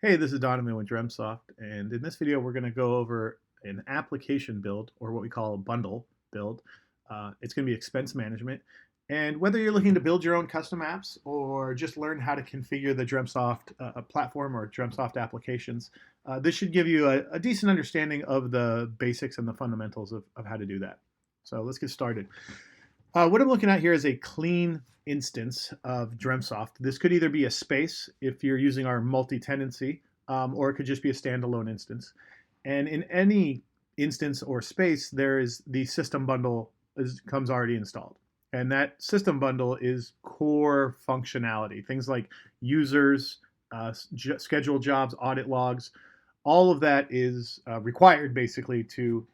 Hey, this is Donovan with Dreamtsoft, and in this video we're going to go over an application build, or what we call a bundle build. It's going to be expense management, and whether you're looking to build your own custom apps or just learn how to configure the Dreamsoft platform or Dreamsoft applications, this should give you a decent understanding of the basics and the fundamentals of how to do that. So let's get started. What I'm looking at here is a clean instance of Dreamsoft. This could either be a space if you're using our multi-tenancy, or it could just be a standalone instance. And in any instance or space, there is the system bundle comes already installed. And that system bundle is core functionality, things like users, scheduled jobs, audit logs. All of that is required basically to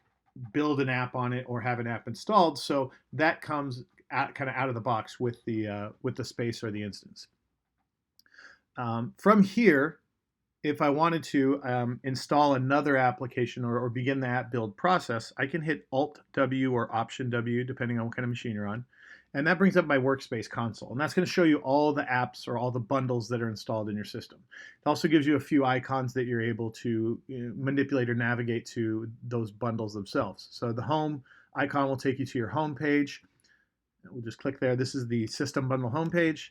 build an app on it or have an app installed. So that comes kind of out of the box with the space or the instance. From here, if I wanted to install another application or begin the app build process, I can hit Alt W or Option W, depending on what kind of machine you're on. And that brings up my workspace console. And that's going to show you all the apps or all the bundles that are installed in your system. It also gives you a few icons that you're able to manipulate or navigate to those bundles themselves. So the home icon will take you to your home page. We'll just click there. This is the system bundle homepage.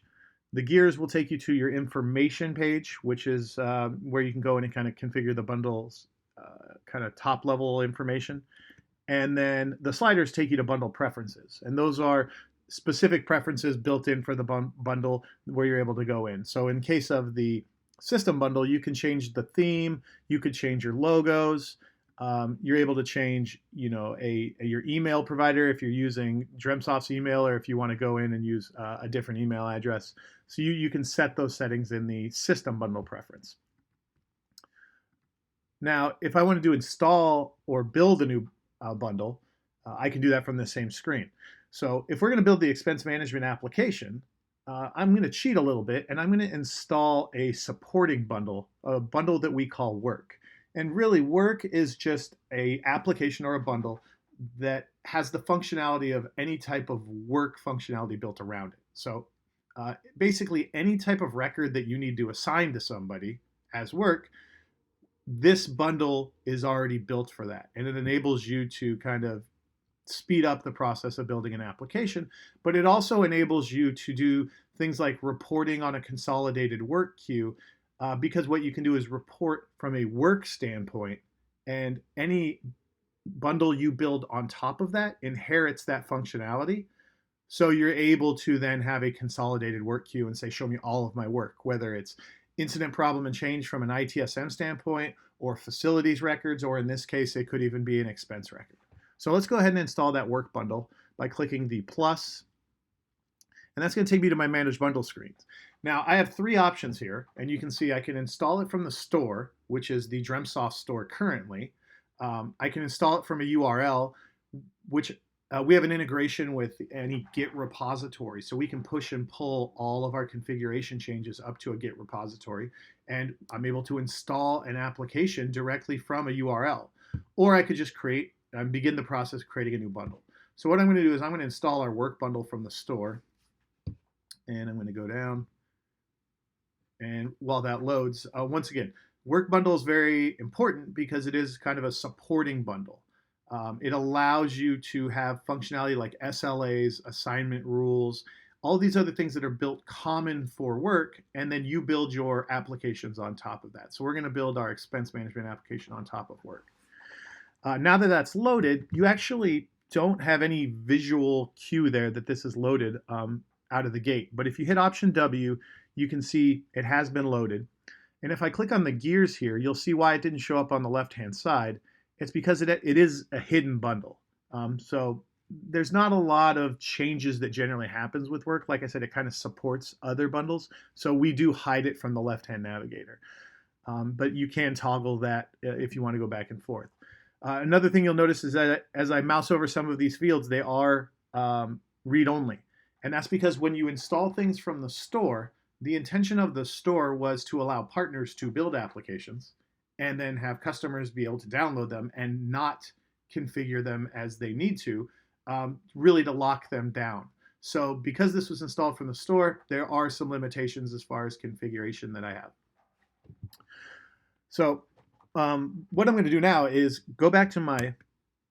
The gears will take you to your information page, which is where you can go in and kind of configure the bundles, kind of top level information. And then the sliders take you to bundle preferences. And those are specific preferences built in for the bundle where you're able to go in. So in case of the system bundle, you can change the theme, you could change your logos, you're able to change, your email provider if you're using Dreamsoft's email, or if you want to go in and use a different email address. So you can set those settings in the system bundle preference. Now, if I wanted to install or build a new bundle, I can do that from the same screen. So if we're going to build the expense management application, I'm going to cheat a little bit, and I'm going to install a supporting bundle, a bundle that we call Work. And really, Work is just a application or a bundle that has the functionality of any type of work functionality built around it. So basically, any type of record that you need to assign to somebody as work, this bundle is already built for that. And it enables you to kind of speed up the process of building an application, but it also enables you to do things like reporting on a consolidated work queue, because what you can do is report from a work standpoint, and any bundle you build on top of that inherits that functionality. So you're able to then have a consolidated work queue and say, show me all of my work, whether it's incident, problem, and change from an ITSM standpoint, or facilities records, or in this case, it could even be an expense record. So let's go ahead and install that work bundle by clicking the plus, and that's going to take me to my manage bundle screens. Now I have three options here, and you can see I can install it from the store, which is the Dreamsoft store currently. I can install it from a URL, which we have an integration with any Git repository, so we can push and pull all of our configuration changes up to a Git repository, and I'm able to install an application directly from a URL. Or I could just begin the process of creating a new bundle. So what I'm going to do is I'm going to install our work bundle from the store, and I'm going to go down. And while that loads, once again, work bundle is very important because it is kind of a supporting bundle. It allows you to have functionality like SLAs, assignment rules, all these other things that are built common for work, and then you build your applications on top of that. So we're going to build our expense management application on top of work. Now that that's loaded, you actually don't have any visual cue there that this is loaded out of the gate. But if you hit Option W, you can see it has been loaded. And if I click on the gears here, you'll see why it didn't show up on the left-hand side. It's because it is a hidden bundle. So there's not a lot of changes that generally happens with work. Like I said, it kind of supports other bundles. So we do hide it from the left-hand navigator. But you can toggle that if you want to go back and forth. Another thing you'll notice is that as I mouse over some of these fields, they are read-only. And that's because when you install things from the store, the intention of the store was to allow partners to build applications and then have customers be able to download them and not configure them as they need to, really to lock them down. So because this was installed from the store, there are some limitations as far as configuration that I have. So what I'm going to do now is go back to my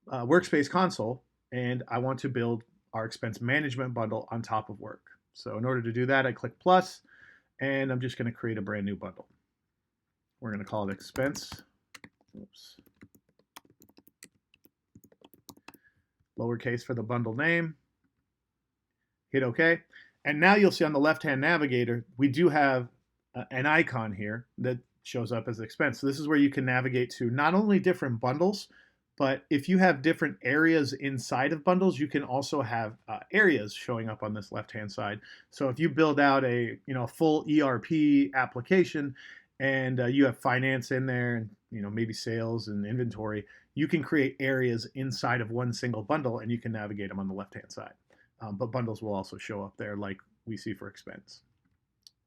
workspace console, and I want to build our expense management bundle on top of work. So in order to do that, I click plus, and I'm just going to create a brand new bundle. We're going to call it expense. Oops. Lowercase for the bundle name. Hit OK. And now you'll see on the left-hand navigator, we do have an icon here that shows up as expense. So this is where you can navigate to not only different bundles, but if you have different areas inside of bundles, you can also have areas showing up on this left-hand side. So if you build out a full ERP application and you have finance in there and maybe sales and inventory, you can create areas inside of one single bundle and you can navigate them on the left-hand side. But bundles will also show up there like we see for expense.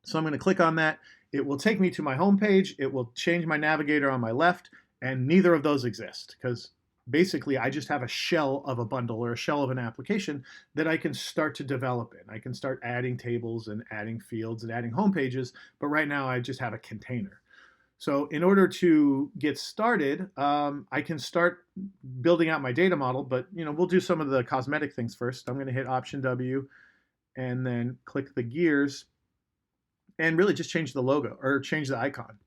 So I'm going to click on that. It will take me to my home page. It will change my navigator on my left, and neither of those exist because basically I just have a shell of a bundle or a shell of an application that I can start to develop in. I can start adding tables and adding fields and adding home pages, but right now I just have a container. So in order to get started, I can start building out my data model, but we'll do some of the cosmetic things first. I'm going to hit Option W and then click the gears and really just change the logo or change the icon.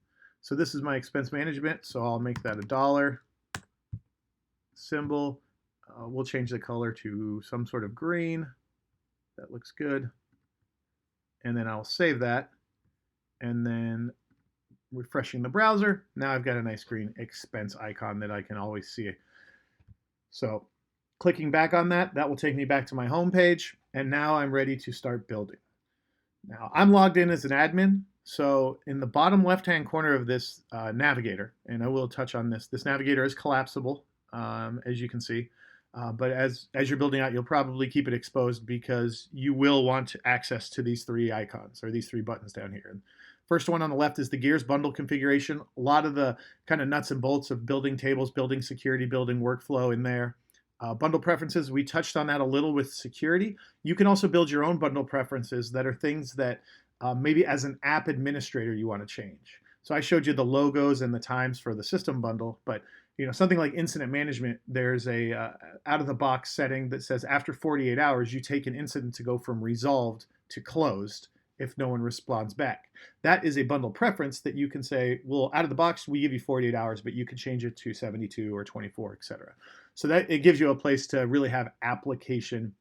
So this is my expense management, so I'll make that $1 symbol. We'll change the color to some sort of green. That looks good. And then I'll save that. And then refreshing the browser, now I've got a nice green expense icon that I can always see. So clicking back on that, that will take me back to my home page, and now I'm ready to start building. Now I'm logged in as an admin, so in the bottom left-hand corner of this navigator, and I will touch on this, this navigator is collapsible, as you can see, but as you're building out, you'll probably keep it exposed because you will want access to these three icons or these three buttons down here. First one on the left is the gears bundle configuration. A lot of the kind of nuts and bolts of building tables, building security, building workflow in there. Bundle preferences, we touched on that a little with security. You can also build your own bundle preferences that are things that maybe as an app administrator you want to change. So I showed you the logos and the times for the system bundle, but something like incident management, there's a out-of-the-box setting that says after 48 hours, you take an incident to go from resolved to closed if no one responds back. That is a bundle preference that you can say, well, out of the box, we give you 48 hours, but you can change it to 72 or 24, etc. So that it gives you a place to really have application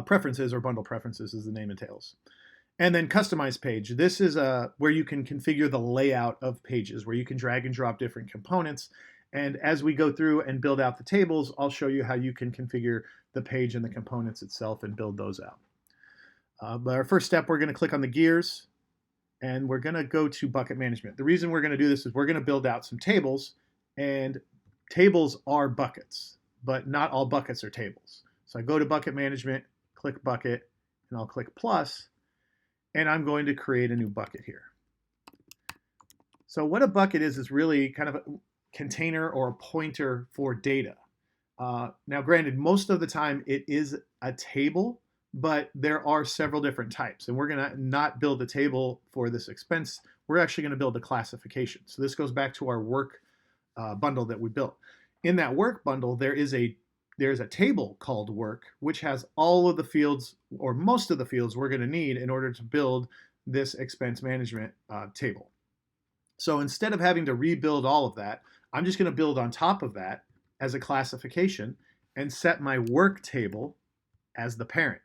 preferences, or bundle preferences as the name entails. And then customize page. This is where you can configure the layout of pages, where you can drag and drop different components. And as we go through and build out the tables, I'll show you how you can configure the page and the components itself and build those out. But our first step, we're going to click on the gears, and we're going to go to bucket management. The reason we're going to do this is we're going to build out some tables, and tables are buckets, but not all buckets are tables. So I go to bucket management, click bucket, and I'll click plus, and I'm going to create a new bucket here. So what a bucket is really kind of a container or a pointer for data. Now, granted, most of the time it is a table, but there are several different types, and we're going to not build a table for this expense. We're actually going to build a classification. So this goes back to our work bundle that we built. In that work bundle, there's a table called work, which has all of the fields, or most of the fields we're going to need in order to build this expense management table. So instead of having to rebuild all of that, I'm just going to build on top of that as a classification and set my work table as the parent.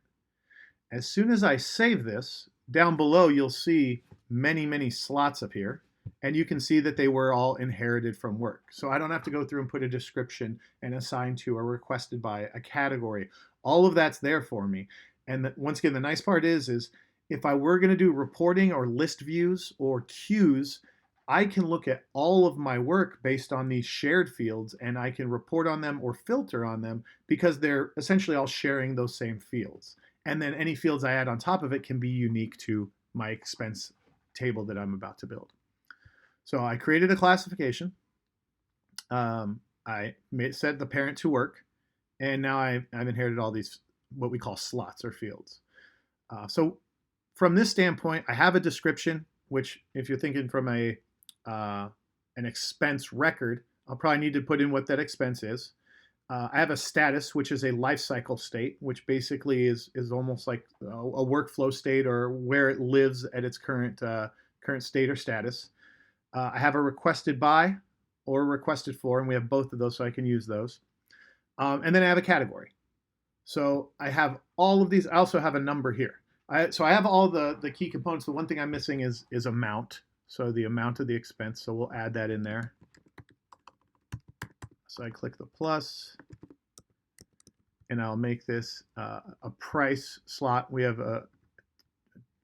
As soon as I save this, down below you'll see many slots up here, and you can see that they were all inherited from work. So I don't have to go through and put a description and assign to or requested by a category. All of that's there for me. And once again, the nice part is if I were going to do reporting or list views or queues, I can look at all of my work based on these shared fields, and I can report on them or filter on them because they're essentially all sharing those same fields. And then any fields I add on top of it can be unique to my expense table that I'm about to build. So I created a classification. I set the parent to work, and now I've inherited all these what we call slots or fields. So from this standpoint, I have a description, which if you're thinking from a an expense record, I'll probably need to put in what that expense is. I have a status, which is a life cycle state, which basically is almost like a workflow state or where it lives at its current state or status. I have a requested by or requested for, and we have both of those, so I can use those. And then I have a category. So I have all of these. I also have a number here. So I have all the key components. The one thing I'm missing is amount. So the amount of the expense. So we'll add that in there. So I click the plus, and I'll make this a price slot. We have a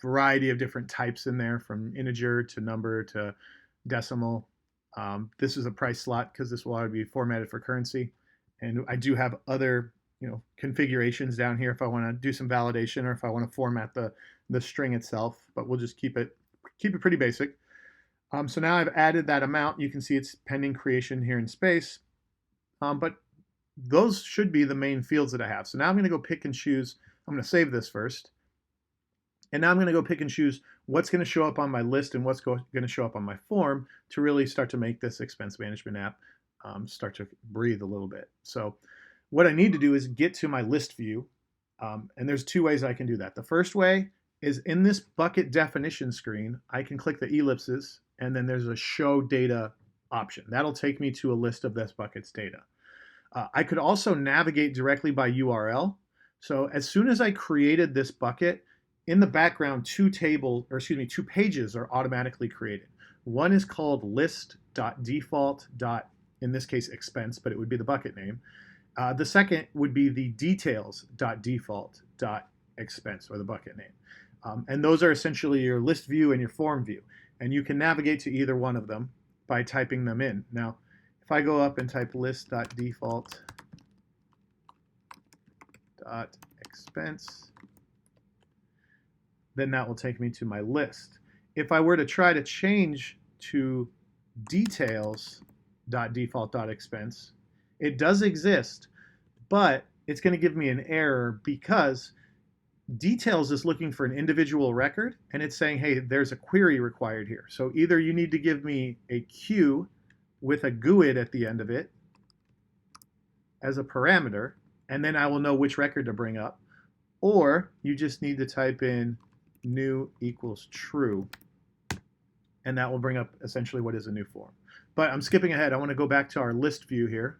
variety of different types in there, from integer to number to decimal. This is a price slot because this will already be formatted for currency. And I do have other configurations down here if I want to do some validation or if I want to format the string itself, but we'll just keep it pretty basic. So now I've added that amount. You can see it's pending creation here in space, but those should be the main fields that I have. So now I'm going to go pick and choose. I'm going to save this first. And now I'm going to go pick and choose what's going to show up on my list and what's going to show up on my form to really start to make this expense management app start to breathe a little bit. So what I need to do is get to my list view. And there's two ways I can do that. The first way is in this bucket definition screen, I can click the ellipses, and then there's a show data option. That'll take me to a list of this bucket's data. I could also navigate directly by URL. So as soon as I created this bucket, in the background, two pages are automatically created. One is called list.default. In this case, expense, but it would be the bucket name. The second would be the details.default.expense, or the bucket name. And those are essentially your list view and your form view. And you can navigate to either one of them by typing them in. Now, if I go up and type list.default.expense, then that will take me to my list. If I were to try to change to details.default.expense, it does exist, but it's going to give me an error because details is looking for an individual record, and it's saying, hey, there's a query required here. So either you need to give me a queue with a GUID at the end of it as a parameter, and then I will know which record to bring up, or you just need to type in new equals true, and that will bring up essentially what is a new form. But I'm skipping ahead. I want to go back to our list view here.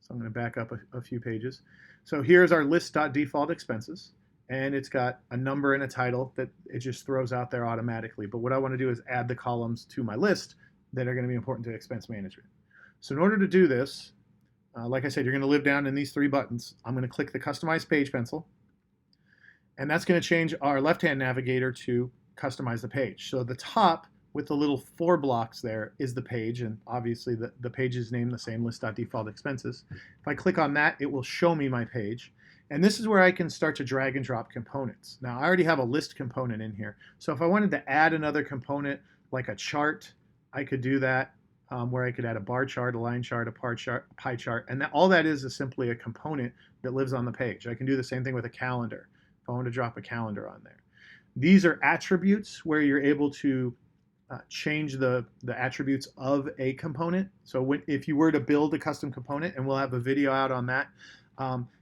So I'm going to back up a few pages. So here's our list.default expenses, and it's got a number and a title that it just throws out there automatically. But what I want to do is add the columns to my list that are going to be important to expense management. So in order to do this, like I said, you're going to live down in these three buttons. I'm going to click the Customize Page pencil, and that's going to change our left-hand navigator to customize the page. So the top with the little 4 blocks there is the page, and obviously the page is named the same, list.default expenses. If I click on that, it will show me my page. And this is where I can start to drag and drop components. Now, I already have a list component in here. So if I wanted to add another component like a chart, I could do that, where I could add a bar chart, a line chart, a pie chart. And all that is simply a component that lives on the page. I can do the same thing with a calendar if I want to drop a calendar on there. These are attributes where you're able to change the attributes of a component. So if you were to build a custom component, and we'll have a video out on that,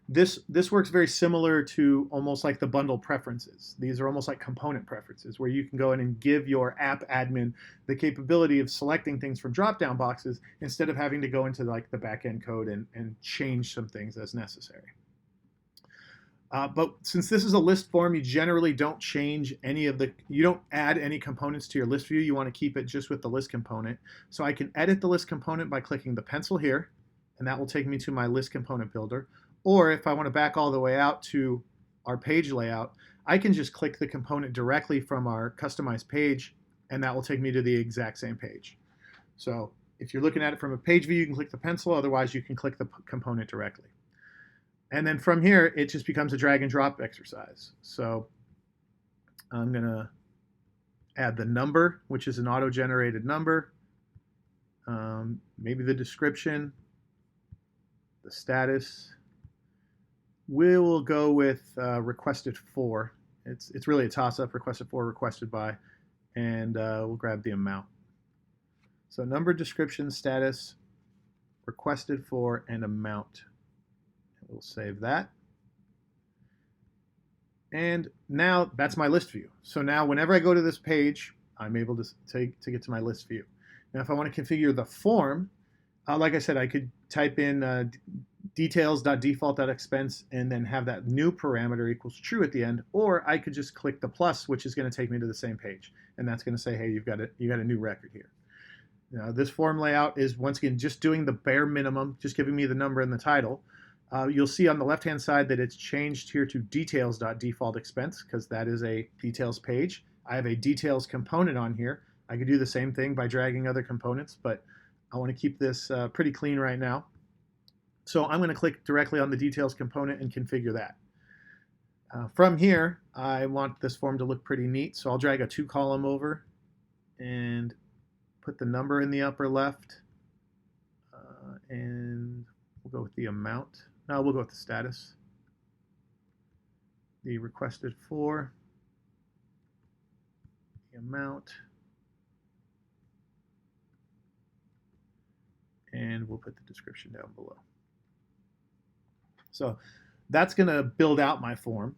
this works very similar to almost like the bundle preferences. These are almost like component preferences where you can go in and give your app admin the capability of selecting things from drop-down boxes instead of having to go into like the back-end code and change some things as necessary. But since this is a list form, you generally don't change you don't add any components to your list view. You want to keep it just with the list component. So I can edit the list component by clicking the pencil here, and that will take me to my list component builder. Or if I want to back all the way out to our page layout, I can just click the component directly from our customized page, and that will take me to the exact same page. So if you're looking at it from a page view, you can click the pencil. Otherwise, you can click the component directly. And then from here, it just becomes a drag and drop exercise. So I'm going to add the number, which is an auto-generated number, maybe the description, the status. We will go with requested for. It's really a toss-up, requested for, requested by, and we'll grab the amount. So number, description, status, requested for, and amount. We'll save that. And now that's my list view. So now whenever I go to this page, I'm able to get to my list view. Now if I want to configure the form, like I said, I could type in details.default.expense and then have that new parameter equals true at the end, or I could just click the plus, which is going to take me to the same page, and that's going to say, hey, you got a new record here. Now, this form layout is once again just doing the bare minimum, just giving me the number and the title. You'll see on the left-hand side that it's changed here to details.defaultExpense because that is a details page. I have a details component on here. I could do the same thing by dragging other components, but I want to keep this pretty clean right now. So I'm going to click directly on the details component and configure that. From here, I want this form to look pretty neat, so I'll drag a 2-column over and put the number in the upper left, and we'll go with the amount. No, we'll go with the status. The requested for, the amount, and we'll put the description down below. So that's going to build out my form.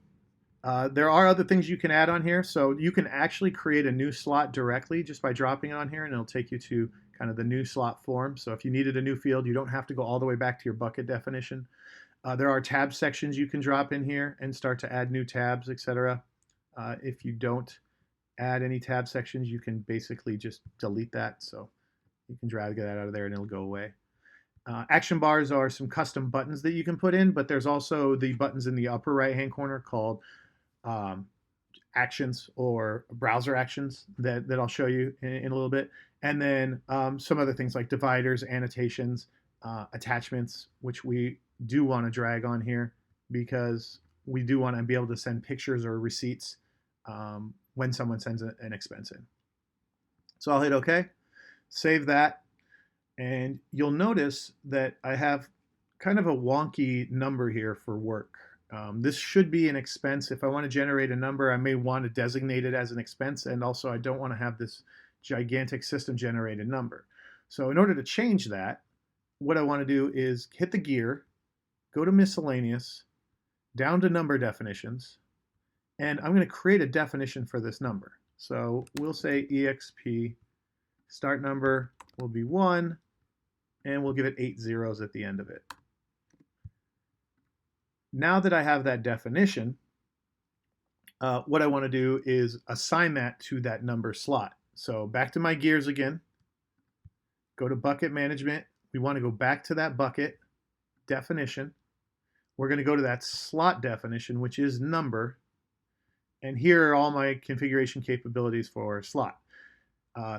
There are other things you can add on here. So you can actually create a new slot directly just by dropping it on here, and it'll take you to kind of the new slot form. So if you needed a new field, you don't have to go all the way back to your bucket definition. There are tab sections you can drop in here and start to add new tabs, etc. If you don't add any tab sections, you can basically just delete that. So you can drag that out of there and it'll go away. Action bars are some custom buttons that you can put in, but there's also the buttons in the upper right-hand corner called actions or browser actions that I'll show you in a little bit. And then some other things like dividers, annotations, attachments, which we do want to drag on here because we do want to be able to send pictures or receipts when someone sends an expense in. So I'll hit OK, save that. And you'll notice that I have kind of a wonky number here for work. This should be an expense. If I want to generate a number, I may want to designate it as an expense, and also I don't want to have this gigantic system generated number. So in order to change that, what I want to do is hit the gear, go to miscellaneous, down to number definitions, and I'm going to create a definition for this number. So we'll say EXP, start number will be 1, and we'll give it 8 zeros at the end of it. Now that I have that definition, what I want to do is assign that to that number slot. So back to my gears again, go to bucket management. We want to go back to that bucket definition. We're going to go to that slot definition, which is number. And here are all my configuration capabilities for slot.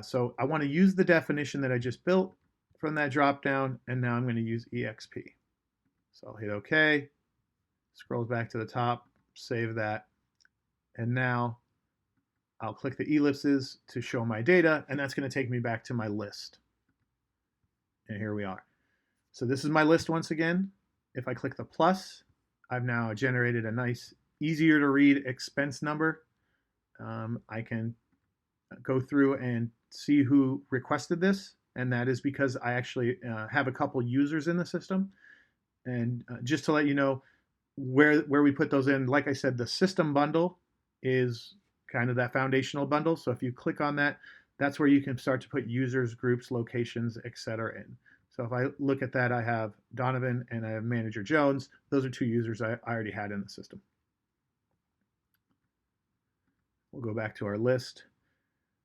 So I want to use the definition that I just built from that drop down, and now I'm going to use EXP. So I'll hit OK, scrolls back to the top, save that, and now I'll click the ellipses to show my data, and that's going to take me back to my list. And here we are. So this is my list once again. If I click the plus, I've now generated a nice, easier to read expense number. I can go through and see who requested this, and that is because I actually have a couple users in the system. And just to let you know where we put those in, like I said, the system bundle is kind of that foundational bundle. So if you click on that, that's where you can start to put users, groups, locations, etc. in. So if I look at that, I have Donovan and I have Manager Jones. Those are 2 users I already had in the system. We'll go back to our list.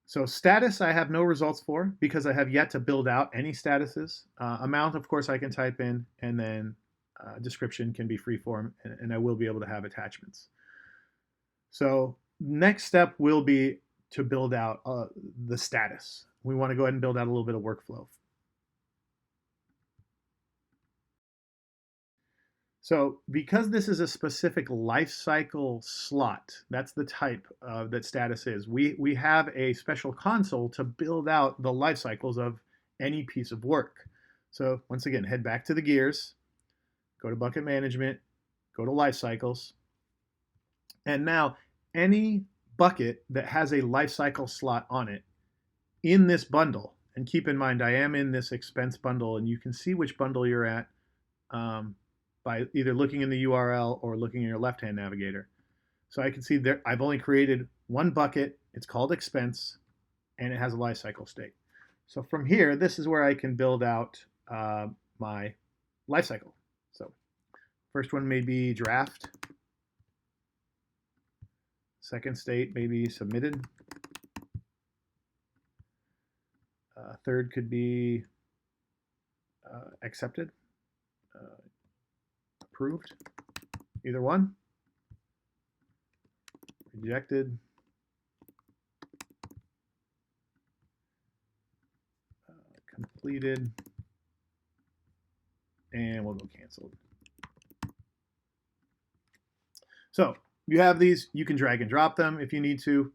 So status I have no results for because I have yet to build out any statuses. Amount, of course, I can type in, and then description can be freeform, and I will be able to have attachments. So next step will be to build out the status. We want to go ahead and build out a little bit of workflow. So because this is a specific lifecycle slot, that's the type that status is, we have a special console to build out the life cycles of any piece of work. So once again, head back to the gears, go to bucket management, go to life cycles, and now any bucket that has a life cycle slot on it in this bundle And keep in mind, I am in this expense bundle, and you can see which bundle you're at by either looking in the URL or looking in your left-hand navigator. So I can see there I've only created one bucket. It's called expense, and it has a lifecycle state. So from here, this is where I can build out my lifecycle. So first one may be draft. Second state may be submitted. Third could be accepted, approved, either one, rejected, completed, and we'll go canceled. So you have these, you can drag and drop them if you need to.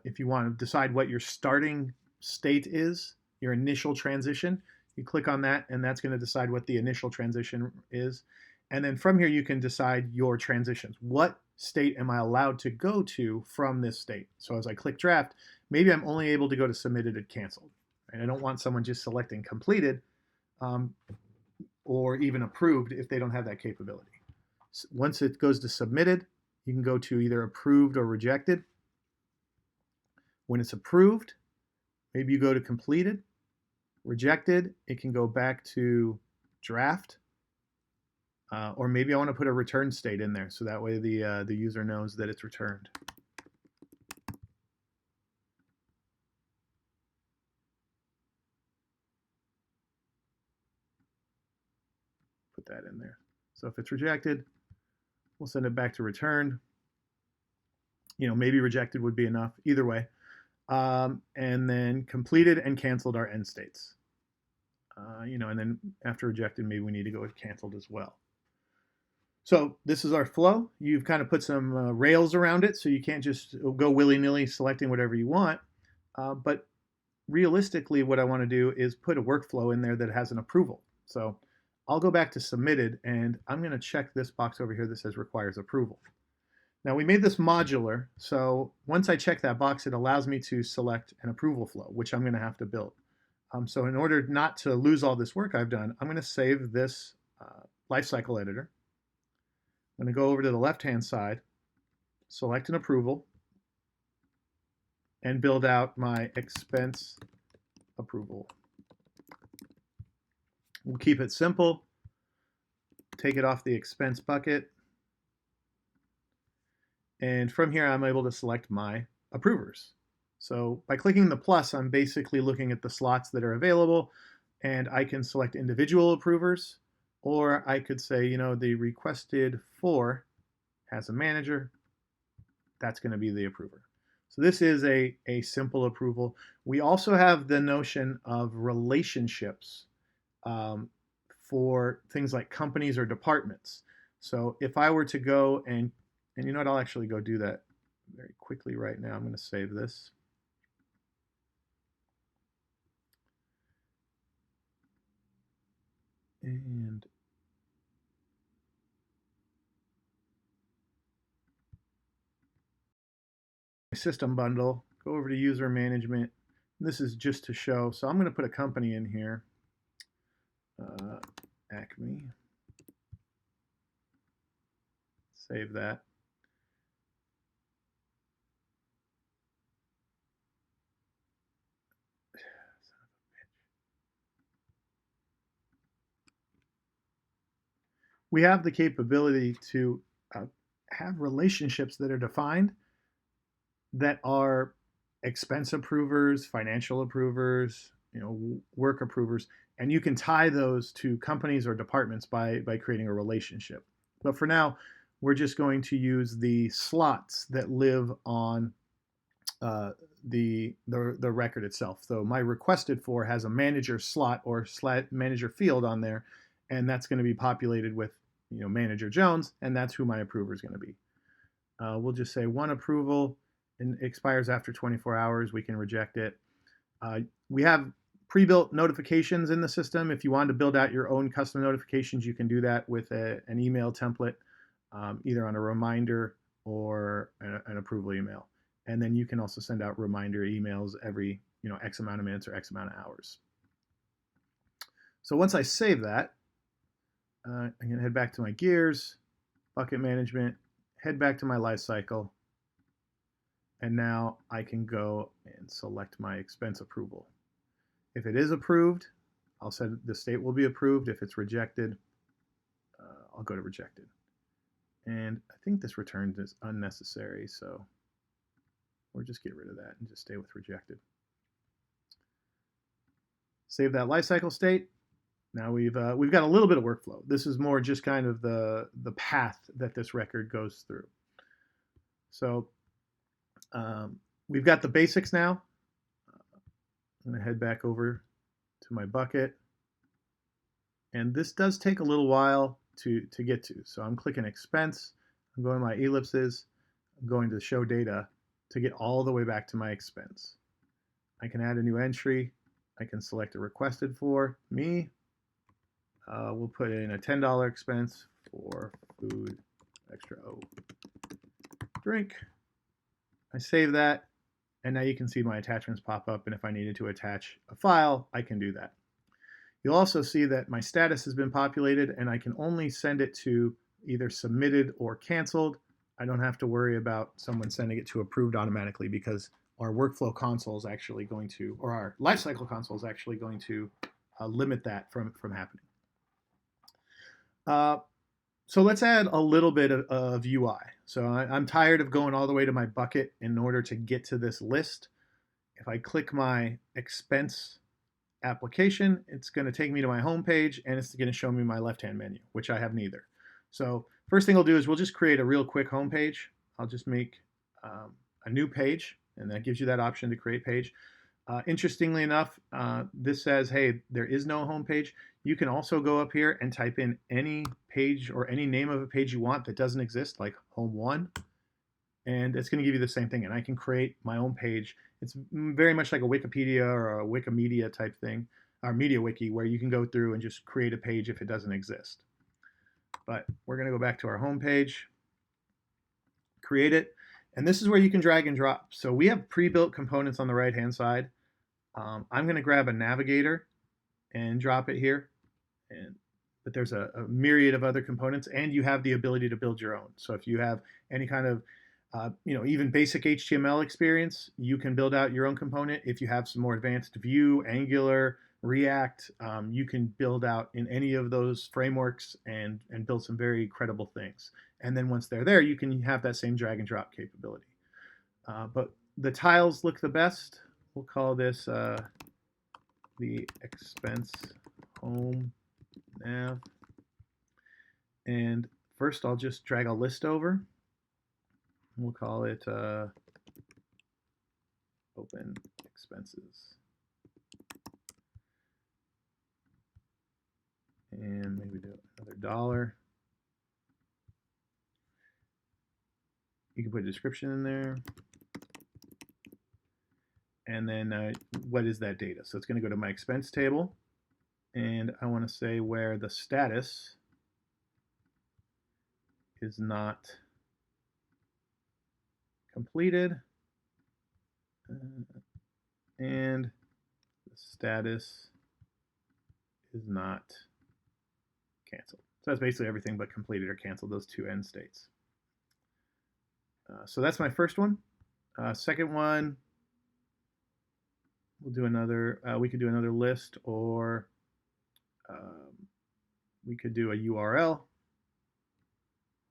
If you want to decide what your starting state is, your initial transition, you click on that, and that's going to decide what the initial transition is. And then from here, you can decide your transitions. What state am I allowed to go to from this state? So as I click draft, maybe I'm only able to go to submitted and canceled. And I don't want someone just selecting completed or even approved if they don't have that capability. So once it goes to submitted, you can go to either approved or rejected. When it's approved, maybe you go to completed. Rejected, it can go back to draft. Or maybe I want to put a return state in there so that way the user knows that it's returned. Put that in there. So if it's rejected, we'll send it back to returned. You know, maybe rejected would be enough. Either way. And then completed and canceled are end states. You know, and then after rejected, maybe we need to go with canceled as well. So this is our flow. You've kind of put some rails around it, so you can't just go willy-nilly selecting whatever you want. But realistically, what I want to do is put a workflow in there that has an approval. So I'll go back to submitted, and I'm going to check this box over here that says requires approval. Now we made this modular, so once I check that box, it allows me to select an approval flow, which I'm going to have to build. So in order not to lose all this work I've done, I'm going to save this lifecycle editor. I'm going to go over to the left-hand side, select an approval, and build out my expense approval. We'll keep it simple, take it off the expense bucket, and from here I'm able to select my approvers. So by clicking the plus, I'm basically looking at the slots that are available, and I can select individual approvers, or I could say, you know, the requested for has a manager. That's going to be the approver. So this is a simple approval. We also have the notion of relationships for things like companies or departments. So if I were to go and you know what, I'll actually go do that very quickly right now. I'm going to save this. And system bundle, go over to user management. This is just to show. So I'm going to put a company in here. Acme. Save that. We have the capability to have relationships that are defined that are expense approvers, financial approvers, you know, work approvers, and you can tie those to companies or departments by creating a relationship. But for now, we're just going to use the slots that live on the record itself. So my requested for has a manager slot or manager field on there, and that's going to be populated with, you know, Manager Jones, and that's who my approver is going to be. We'll just say one approval and expires after 24 hours. We can reject it. We have pre-built notifications in the system. If you want to build out your own custom notifications, you can do that with an email template, either on a reminder or an approval email. And then you can also send out reminder emails every X amount of minutes or X amount of hours. So once I save that, I'm going to head back to my gears, bucket management, head back to my life cycle, and now I can go and select my expense approval. If it is approved, I'll set the state will be approved. If it's rejected, I'll go to rejected. And I think this return is unnecessary, so we'll just get rid of that and just stay with rejected. Save that lifecycle state. Now we've got a little bit of workflow. This is more just kind of the path that this record goes through. So we've got the basics now. I'm going to head back over to my bucket. And this does take a little while to get to. So I'm clicking expense. I'm going to my ellipses. I'm going to show data to get all the way back to my expense. I can add a new entry. I can select a requested for me. We'll put in a $10 expense for food extra drink. I save that, and now you can see my attachments pop up, and if I needed to attach a file, I can do that. You'll also see that my status has been populated, and I can only send it to either submitted or canceled. I don't have to worry about someone sending it to approved automatically because our workflow console is actually going to, or our lifecycle console is actually going to limit that from happening. So let's add a little bit of UI. So I'm tired of going all the way to my bucket in order to get to this list. If I click my expense application, it's going to take me to my home page, and it's going to show me my left-hand menu, which I have neither. So first thing I'll do is we'll just create a real quick home page. I'll just make a new page, and that gives you that option to create page. Interestingly enough, this says, hey, there is no home page. You can also go up here and type in any page or any name of a page you want that doesn't exist, like home 1, and it's going to give you the same thing. And I can create my own page. It's very much like a Wikipedia or a Wikimedia type thing, or MediaWiki, where you can go through and just create a page if it doesn't exist. But we're going to go back to our home page, create it, and this is where you can drag and drop. So we have pre-built components on the right-hand side. I'm going to grab a navigator and drop it here. But there's a myriad of other components, and you have the ability to build your own. So if you have any kind of even basic HTML experience, you can build out your own component. If you have some more advanced Vue, Angular, React, you can build out in any of those frameworks and build some very credible things. And then once they're there, you can have that same drag and drop capability. But the tiles look the best. We'll call this the expense home nav. And first I'll just drag a list over. We'll call it open expenses. And maybe do another $1. You can put a description in there. And then what is that data? So it's going to go to my expense table. And I want to say where the status is not completed. And the status is not canceled. So that's basically everything but completed or canceled, those two end states. So that's my first one. Second one, we'll do another, we could do another list, or we could do a URL.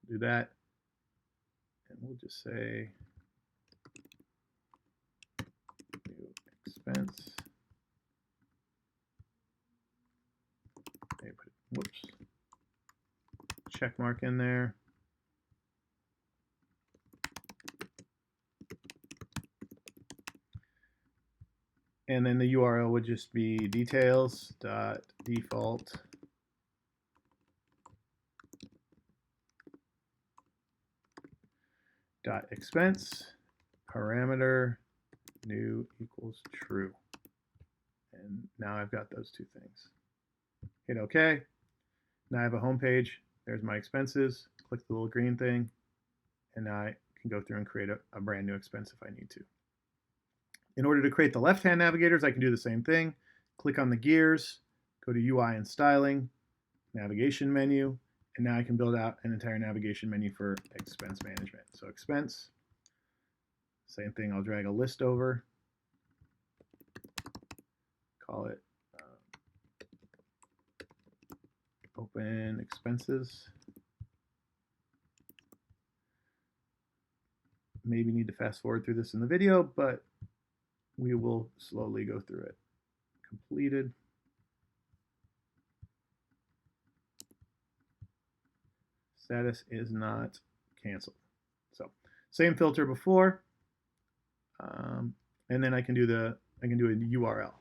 Do that. And we'll just say new expense. Maybe put, whoops, check mark in there. And then the URL would just be details.default .expense parameter new equals true. And now I've got those two things. Hit OK. Now I have a home page. There's my expenses. Click the little green thing. And now I can go through and create a brand new expense if I need to. In order to create the left-hand navigators, I can do the same thing. Click on the gears, go to UI and styling, navigation menu, and now I can build out an entire navigation menu for expense management. So expense, same thing, I'll drag a list over, call it open expenses. Maybe need to fast forward through this in the video, but we will slowly go through it. Completed. Status is not canceled. So same filter before, and then I can do a URL.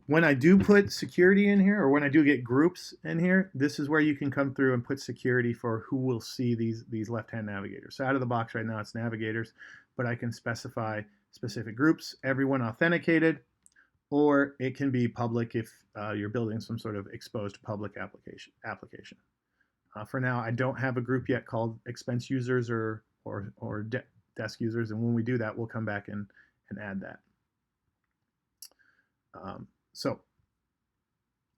When I do put security in here, or when I do get groups in here, this is where you can come through and put security for who will see these left-hand navigators. So out of the box right now, it's navigators, but I can specify specific groups, everyone authenticated, or it can be public if you're building some sort of exposed public application. For now, I don't have a group yet called expense users or desk users, and when we do that, we'll come back and add that. So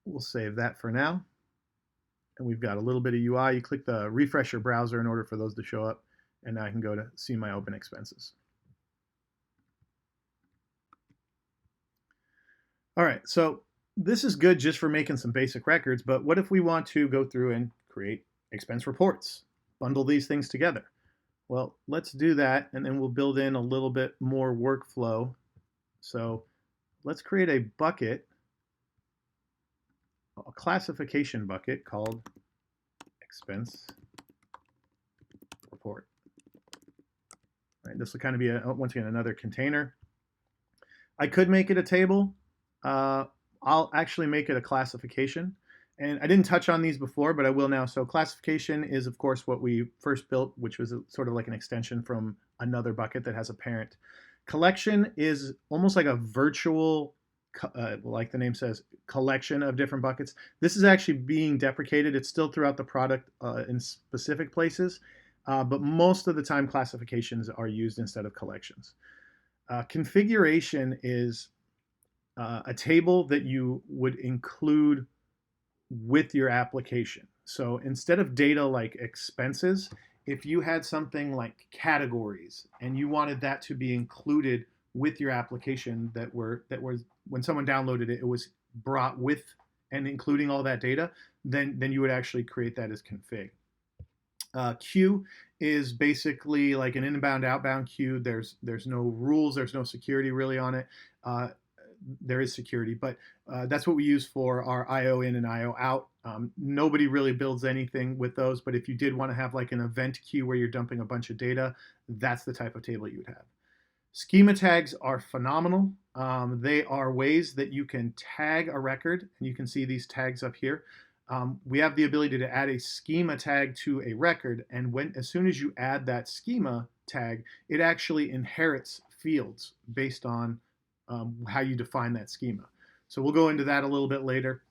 we'll save that for now. And we've got a little bit of UI. You click the refresh your browser in order for those to show up. And now I can go to see my open expenses. All right, so this is good just for making some basic records, but what if we want to go through and create expense reports, bundle these things together? Well, let's do that, and then we'll build in a little bit more workflow. So let's create a bucket, a classification bucket called expense report. All right, this will kind of be, once again, another container. I could make it a table. I'll actually make it a classification. And I didn't touch on these before, but I will now. So classification is, of course, what we first built, which was sort of like an extension from another bucket that has a parent. Collection is almost like a virtual, like the name says, collection of different buckets. This is actually being deprecated. It's still throughout the product in specific places, but most of the time classifications are used instead of collections. Configuration is a table that you would include with your application. So instead of data like expenses, if you had something like categories and you wanted that to be included with your application, that was when someone downloaded it, it was brought with and including all that data, then you would actually create that as config. Queue is basically like an inbound outbound queue. There's no rules, there's no security really on it. There is security, but that's what we use for our IO in and IO out. Nobody really builds anything with those, but if you did want to have like an event queue where you're dumping a bunch of data, that's the type of table you would have. Schema tags are phenomenal. They are ways that you can tag a record, and you can see these tags up here. We have the ability to add a schema tag to a record, and as soon as you add that schema tag, it actually inherits fields based on how you define that schema. So we'll go into that a little bit later.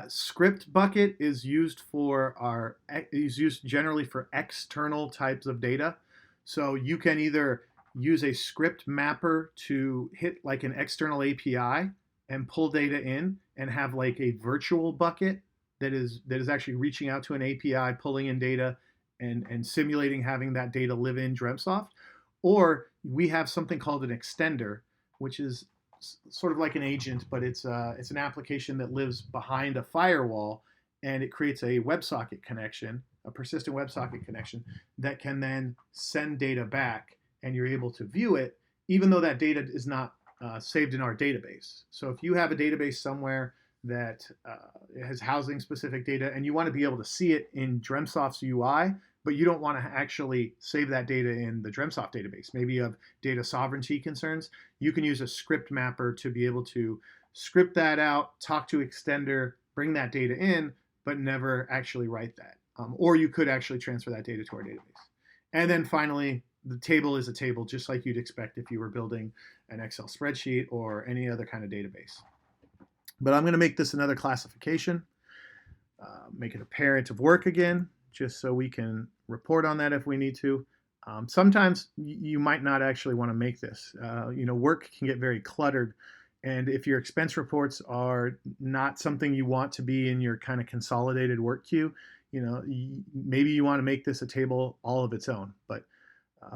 Script bucket is used generally for external types of data. So you can either use a script mapper to hit like an external API and pull data in and have like a virtual bucket that is actually reaching out to an API, pulling in data and simulating having that data live in Dreamtsoft. Or we have something called an extender, which is sort of like an agent, but it's an application that lives behind a firewall, and it creates a WebSocket connection, a persistent WebSocket connection that can then send data back, and you're able to view it, even though that data is not saved in our database. So if you have a database somewhere that has housing specific data, and you want to be able to see it in Dreamsoft's UI, but you don't want to actually save that data in the Dreamsoft database, maybe you have data sovereignty concerns, you can use a script mapper to be able to script that out, talk to extender, bring that data in, but never actually write that. Or you could actually transfer that data to our database. And then finally, the table is a table just like you'd expect if you were building an Excel spreadsheet or any other kind of database. But I'm going to make this another classification, make it a parent of work again, just so we can report on that if we need to. Sometimes you might not actually want to make this. Work can get very cluttered, and if your expense reports are not something you want to be in your kind of consolidated work queue, maybe you want to make this a table all of its own. But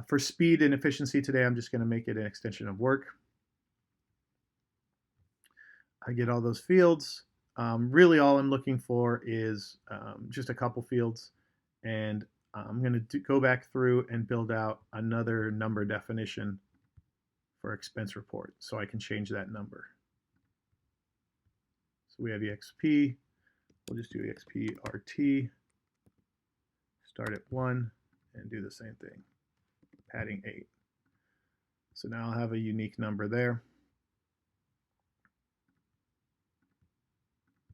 for speed and efficiency today, I'm just going to make it an extension of work. I get all those fields. Really, all I'm looking for is just a couple fields, and I'm going to go back through and build out another number definition for expense report so I can change that number. So we have EXP. We'll just do EXP RT, start at 1, and do the same thing, padding 8. So now I'll have a unique number there.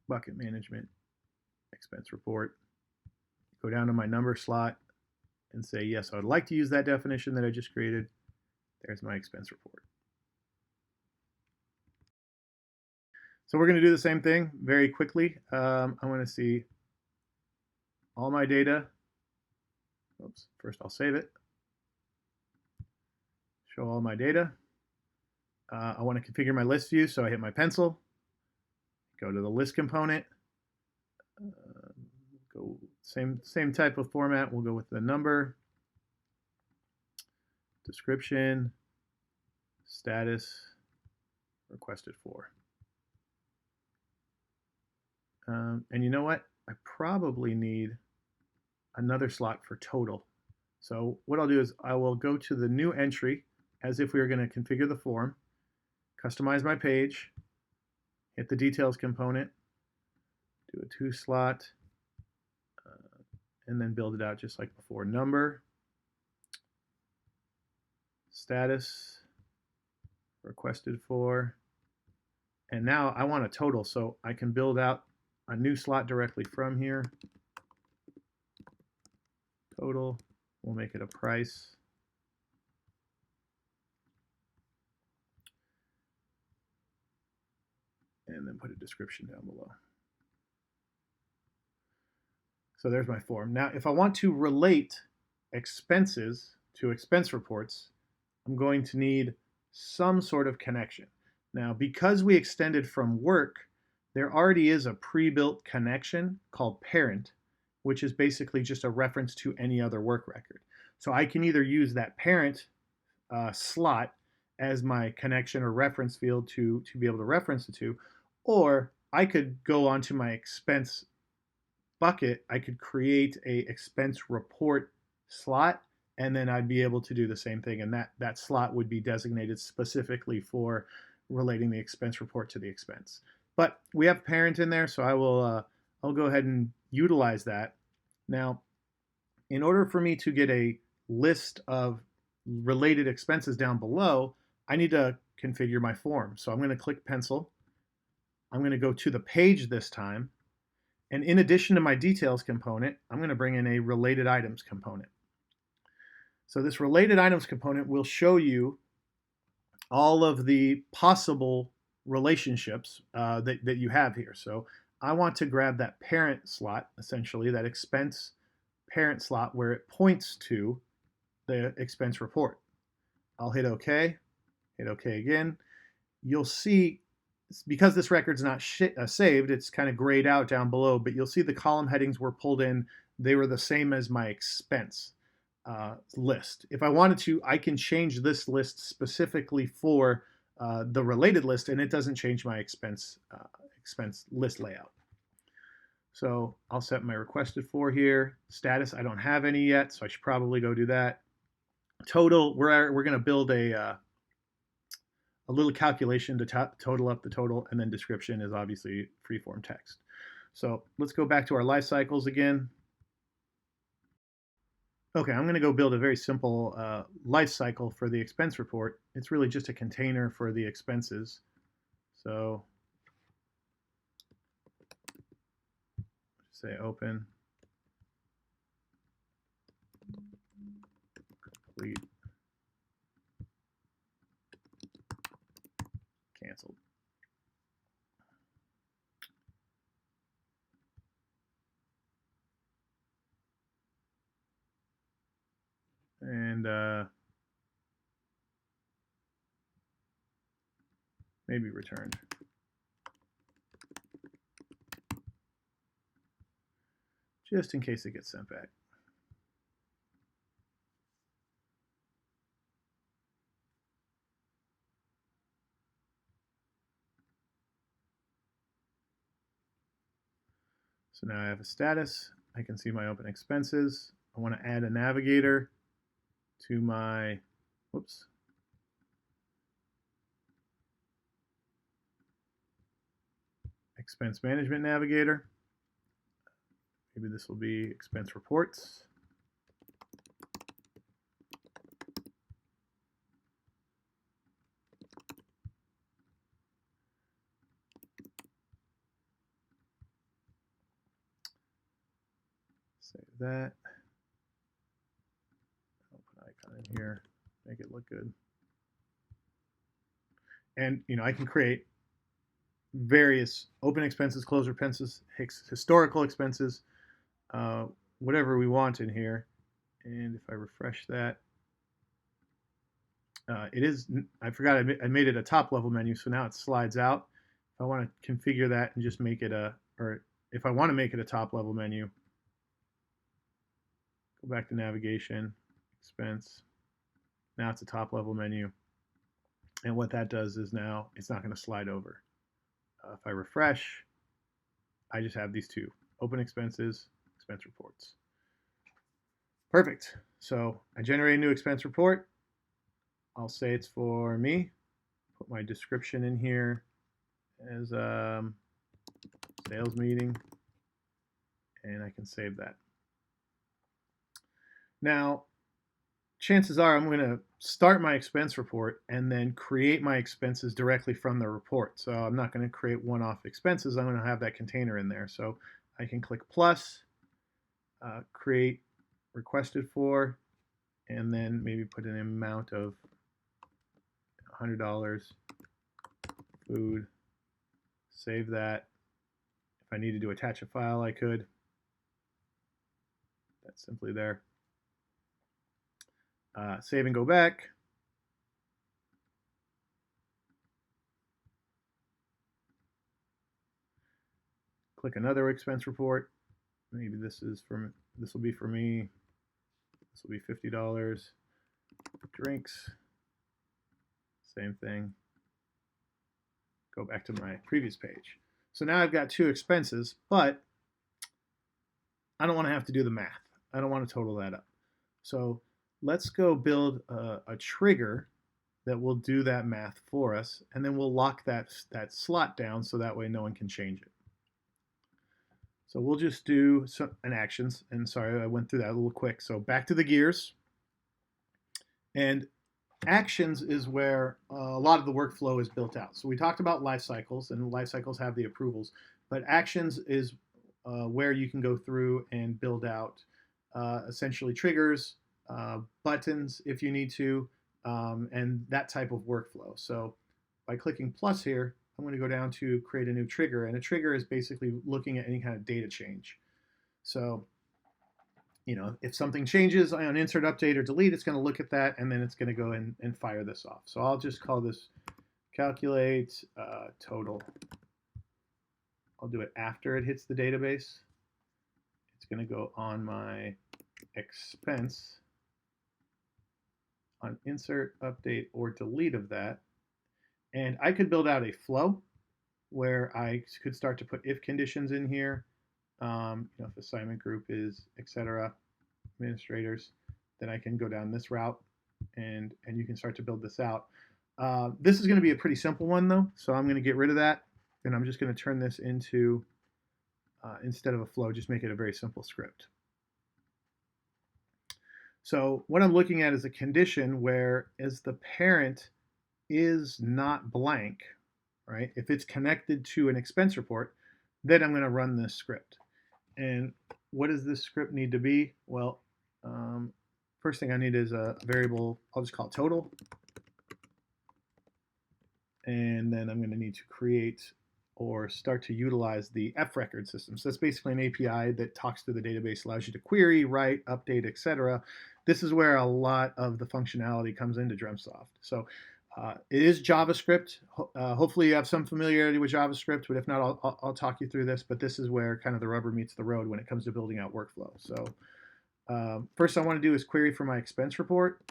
Bucket management, expense report. Go down to my number slot and say, yes, I would like to use that definition that I just created. There's my expense report. So we're going to do the same thing very quickly. I want to see all my data. Oops, first I'll save it. Show all my data. I want to configure my list view, so I hit my pencil. Go to the list component. Go same type of format. We'll go with the number, description, status, requested for. And you know what? I probably need another slot for total. So what I'll do is I will go to the new entry as if we were going to configure the form, customize my page, hit the details component, do a 2 slot, and then build it out just like before. Number, status, requested for, and now I want a total, so I can build out a new slot directly from here. Total, we'll make it a price. And then put a description down below. So there's my form. Now, if I want to relate expenses to expense reports, I'm going to need some sort of connection. Now, because we extended from work, there already is a pre-built connection called parent, which is basically just a reference to any other work record. So I can either use that parent slot as my connection or reference field to be able to reference it to, or I could go onto my expense bucket, I could create a expense report slot, and then I'd be able to do the same thing, and that slot would be designated specifically for relating the expense report to the expense. But we have parent in there, so I'll go ahead and utilize that. Now, in order for me to get a list of related expenses down below, I need to configure my form. So I'm going to click pencil. I'm going to go to the page this time. And in addition to my details component, I'm going to bring in a related items component. So this related items component will show you all of the possible relationships that you have here. So I want to grab that parent slot, essentially that expense parent slot where it points to the expense report. I'll hit OK, hit OK again. You'll see, because this record's not saved, it's kind of grayed out down below, but you'll see the column headings were pulled in. They were the same as my expense list. If I wanted to, I can change this list specifically for the related list, and it doesn't change my expense list layout. So I'll set my requested for here. Status, I don't have any yet, so I should probably go do that. Total, we're going to build a little calculation to total up the total, and then description is obviously freeform text. So let's go back to our life cycles again. Okay, I'm going to go build a very simple life cycle for the expense report. It's really just a container for the expenses. So say open, complete, canceled. and maybe returned. Just in case it gets sent back. So now I have a status. I can see my open expenses. I want to add a navigator to my, whoops, expense management navigator. Maybe this will be expense reports. Save that. I'll put an icon in here, make it look good. And I can create various open expenses, closed expenses, historical expenses, whatever we want in here. And if I refresh that, it is, I forgot I made it a top level menu, so now it slides out. If I want to configure that and just make it or if I want to make it a top level menu, go back to navigation, expense. Now it's a top level menu. And what that does is now it's not going to slide over. If I refresh, I just have these two, open expenses, expense reports. Perfect. So I generate a new expense report. I'll say it's for me. Put my description in here as sales meeting, and I can save that. Now, chances are I'm going to start my expense report and then create my expenses directly from the report. So I'm not going to create one-off expenses. I'm going to have that container in there. So I can click plus, create requested for, and then maybe put an amount of $100 food, save that. If I needed to attach a file, I could. That's simply there. Save and go back. Click another expense report. Maybe this will be for me. This will be $50. Drinks. Same thing. Go back to my previous page. So now I've got two expenses, but I don't want to have to do the math. I don't want to total that up. So let's go build a trigger that will do that math for us, and then we'll lock that slot down so that way no one can change it. So we'll just do an actions, and sorry, I went through that a little quick. So back to the gears, and actions is where a lot of the workflow is built out. So we talked about life cycles, and life cycles have the approvals, but actions is where you can go through and build out essentially triggers, buttons if you need to, and that type of workflow. So by clicking plus here, I'm going to go down to create a new trigger, and a trigger is basically looking at any kind of data change. So if something changes on insert, update, or delete, it's going to look at that, and then it's going to go in and fire this off. So I'll just call this calculate total. I'll do it after it hits the database. It's going to go on my expense on insert, update, or delete of that. And I could build out a flow where I could start to put if conditions in here. If assignment group is, etc., administrators, then I can go down this route, and you can start to build this out. This is going to be a pretty simple one, though, so I'm going to get rid of that, and I'm just going to turn this into, instead of a flow, just make it a very simple script. So what I'm looking at is a condition where as the parent is not blank, right? If it's connected to an expense report, then I'm going to run this script. And what does this script need to be? Well, first thing I need is a variable. I'll just call it total. And then I'm going to need to create or start to utilize the F record system. So that's basically an API that talks to the database, allows you to query, write, update, etc. This is where a lot of the functionality comes into Dreamtsoft. So it is JavaScript. Hopefully you have some familiarity with JavaScript, but if not, I'll talk you through this. But this is where kind of the rubber meets the road when it comes to building out workflow. So first I want to do is query for my expense report.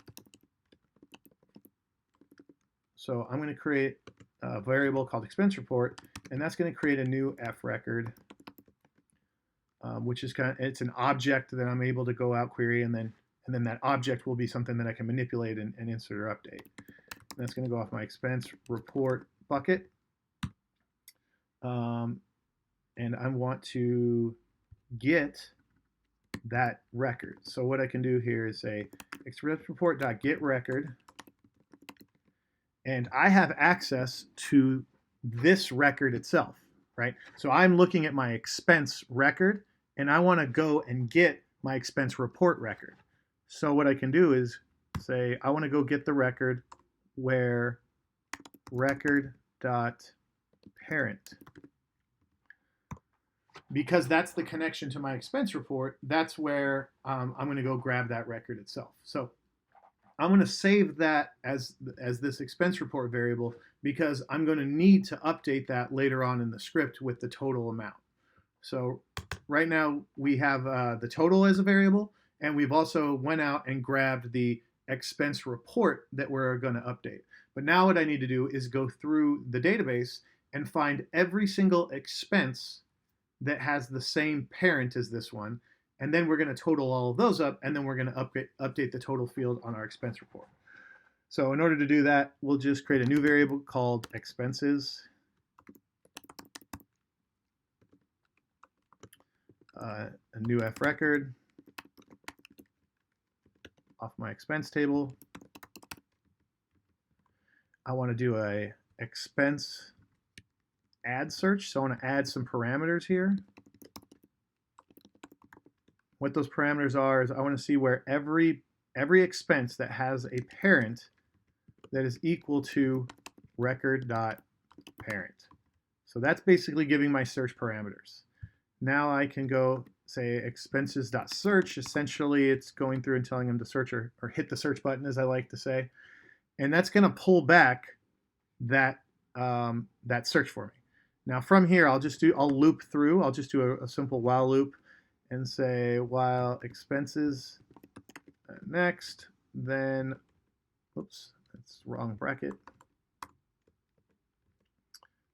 So I'm going to create a variable called expense report, and that's going to create a new F record, which is it's an object that I'm able to go out query, and then that object will be something that I can manipulate and insert or update. And that's going to go off my expense report bucket, and I want to get that record. So what I can do here is say expense report.get record. And I have access to this record itself, right? So I'm looking at my expense record, and I want to go and get my expense report record. So what I can do is say, I want to go get the record where record.parent. Because that's the connection to my expense report, that's where I'm going to go grab that record itself. So I'm going to save that as this expense report variable because I'm going to need to update that later on in the script with the total amount. So right now we have the total as a variable, and we've also went out and grabbed the expense report that we're going to update. But now what I need to do is go through the database and find every single expense that has the same parent as this one, and then we're going to total all of those up, and then we're going to update the total field on our expense report. So in order to do that, we'll just create a new variable called expenses. A new F record off my expense table. I want to do a expense add search, so I want to add some parameters here. What those parameters are is I want to see where every expense that has a parent that is equal to record.parent. So that's basically giving my search parameters. Now I can go say expenses.search. Essentially, it's going through and telling them to search or hit the search button, as I like to say. And that's going to pull back that, that search for me. Now from here, I'll loop through. I'll just do a simple while loop and say while expenses next, then, oops, that's the wrong bracket.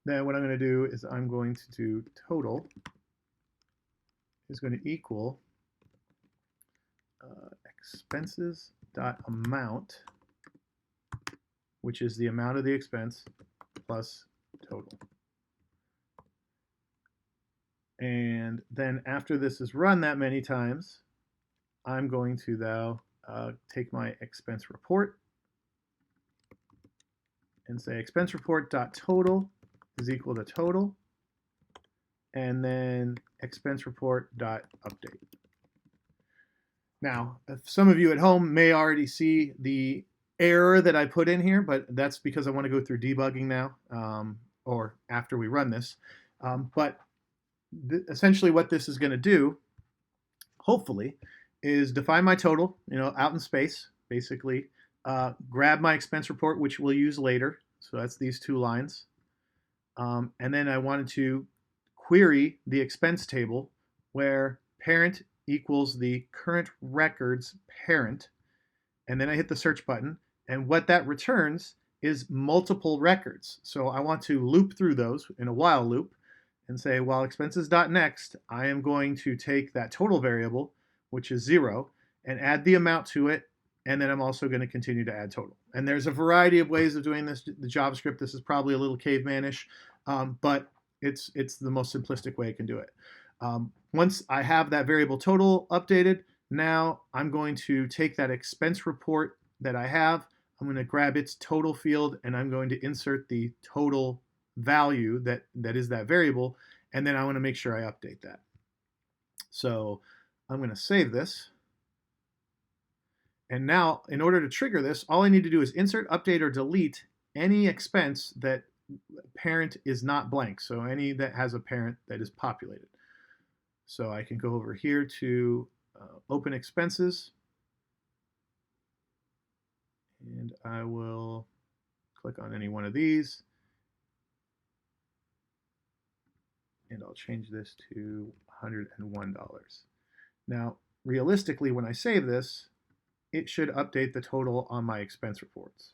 Then what I'm going to do is I'm going to do total is going to equal expenses.amount, which is the amount of the expense plus total. And then after this is run that many times, I'm going to now take my expense report and say expense report.total is equal to total, and then expense report.update. Now, some of you at home may already see the error that I put in here, but that's because I want to go through debugging now, or after we run this. But essentially what this is going to do, hopefully, is define my total, out in space, basically, grab my expense report, which we'll use later. So that's these two lines. And then I wanted to query the expense table where parent equals the current records parent. And then I hit the search button. And what that returns is multiple records. So I want to loop through those in a while loop and say, while expenses.next, I am going to take that total variable, which is 0, and add the amount to it. And then I'm also going to continue to add total. And there's a variety of ways of doing this. The JavaScript, this is probably a little cavemanish, but it's the most simplistic way I can do it. Once I have that variable total updated, now I'm going to take that expense report that I have, I'm going to grab its total field, and I'm going to insert the total value that is that variable, and then I want to make sure I update that. So I'm going to save this. And now, in order to trigger this, all I need to do is insert, update, or delete any expense that parent is not blank, so any that has a parent that is populated. So I can go over here to open expenses, and I will click on any one of these, and I'll change this to $101. Now, realistically, when I save this, it should update the total on my expense reports.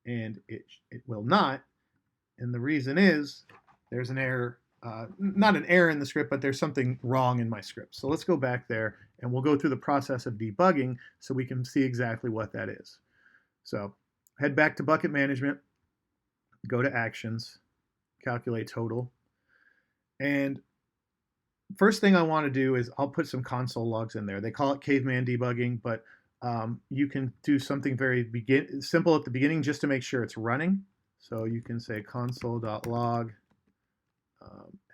And it will not. And the reason is there's an error, not an error in the script, but there's something wrong in my script. So let's go back there and we'll go through the process of debugging so we can see exactly what that is. So head back to bucket management, go to actions, calculate total. And first thing I want to do is I'll put some console logs in there. They call it caveman debugging, but you can do something very simple at the beginning just to make sure it's running. So you can say console.log,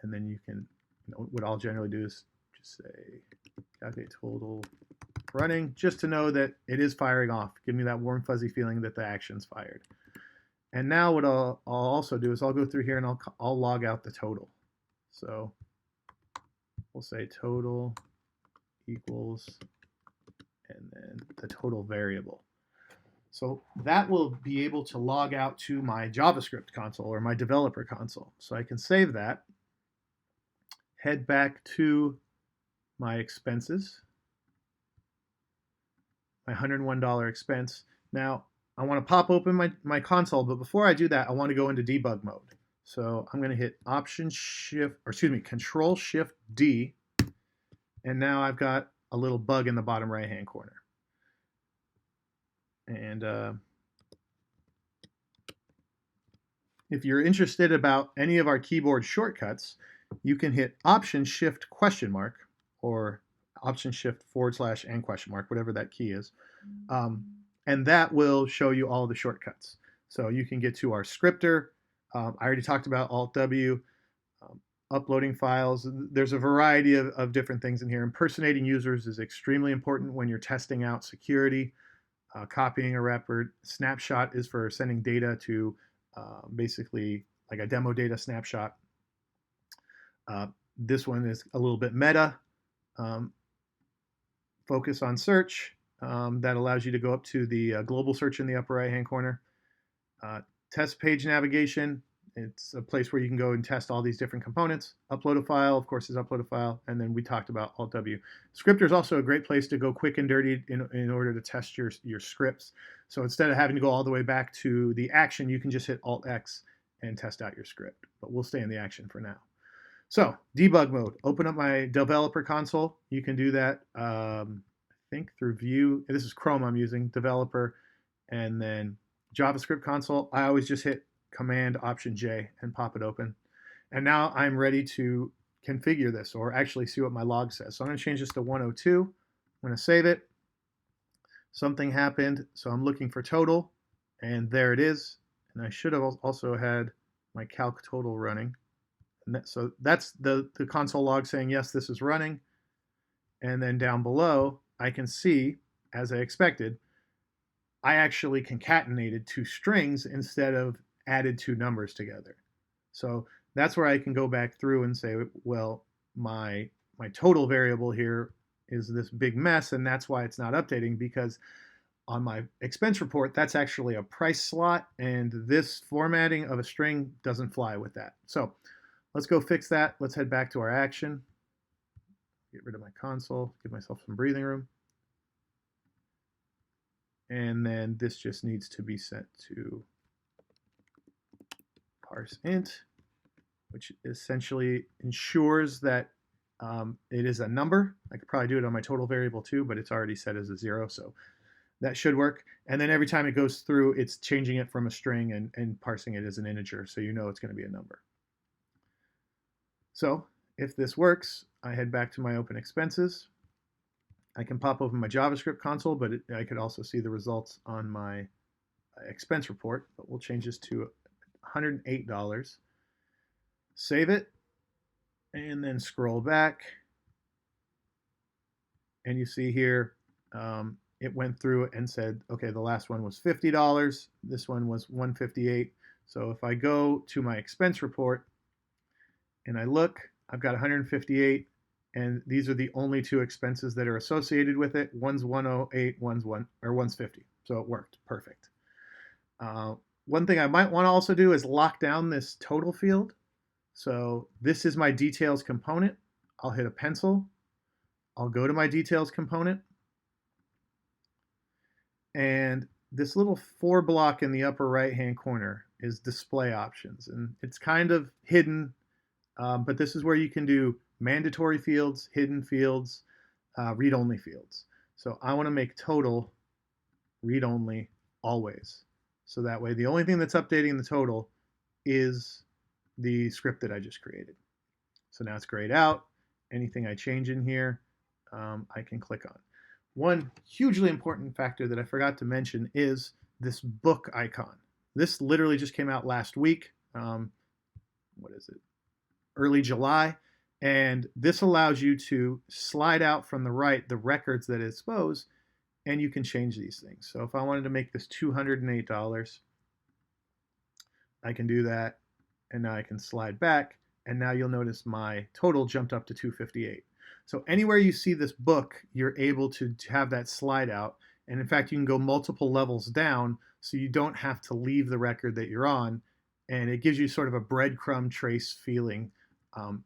and then you can, what I'll generally do is just say calculate total running, just to know that it is firing off. Give me that warm fuzzy feeling that the action's fired. And now what I'll also do is I'll go through here and I'll log out the total. So we'll say total equals, and then the total variable. So that will be able to log out to my JavaScript console or my developer console. So I can save that, head back to my expenses, my $101 expense. Now I want to pop open my console, but before I do that, I want to go into debug mode. So I'm going to hit Control Shift D, and now I've got a little bug in the bottom right hand corner. And if you're interested about any of our keyboard shortcuts, you can hit Option Shift ? Or Option Shift / and ? Whatever that key is. And that will show you all the shortcuts. So you can get to our scripter. I already talked about Alt W, uploading files. There's a variety of different things in here. Impersonating users is extremely important when you're testing out security. Copying a record. Snapshot is for sending data to basically like a demo data snapshot. This one is a little bit meta. Focus on search. That allows you to go up to the global search in the upper right hand corner. Test page navigation. It's a place where you can go and test all these different components. Upload a file, of course, is upload a file. And then we talked about Alt W. Scripter is also a great place to go quick and dirty in order to test your scripts. So instead of having to go all the way back to the action, you can just hit Alt X and test out your script. But we'll stay in the action for now. So debug mode, open up my developer console. You can do that, I think through view. This is Chrome I'm using, developer, and then JavaScript console. I always just hit Command Option J and pop it open. And now I'm ready to configure this, or actually see what my log says. So I'm going to change this to 102. I'm going to save it. Something happened, so I'm looking for total, and there it is. And I should have also had my calc total running. And so that's the console log saying, yes, this is running. And then down below, I can see, as I expected, I actually concatenated two strings instead of added two numbers together. So that's where I can go back through and say, well, my total variable here is this big mess, and that's why it's not updating, because on my expense report, that's actually a price slot, and this formatting of a string doesn't fly with that. So let's go fix that. Let's head back to our action. Get rid of my console, give myself some breathing room. And then this just needs to be set to parse int, which essentially ensures that it is a number. I could probably do it on my total variable too, but it's already set as a 0, so that should work. And then every time it goes through, it's changing it from a string and parsing it as an integer, so you know it's going to be a number. So if this works, I head back to my open expenses. I can pop open my JavaScript console, but I could also see the results on my expense report. But we'll change this to $108. Save it, and then scroll back. And you see here, it went through and said, okay, the last one was $50. This one was $158. So if I go to my expense report and I look, I've got 158, and these are the only two expenses that are associated with it. One's 108, one's 50. So it worked perfect. One thing I might want to also do is lock down this total field. So this is my details component. I'll hit a pencil. I'll go to my details component. And this little 4 block in the upper right hand corner is display options. And it's kind of hidden, but this is where you can do mandatory fields, hidden fields, read-only fields. So I want to make total read-only always. So that way the only thing that's updating the total is the script that I just created. So now it's grayed out. Anything I change in here, I can click on. One hugely important factor that I forgot to mention is this book icon. This literally just came out last week. What is it? Early July. And this allows you to slide out from the right the records that it expose, and you can change these things. So if I wanted to make this $208, I can do that. And now I can slide back. And now you'll notice my total jumped up to 258. So anywhere you see this book, you're able to have that slide out. And in fact, you can go multiple levels down so you don't have to leave the record that you're on. And it gives you sort of a breadcrumb trace feeling.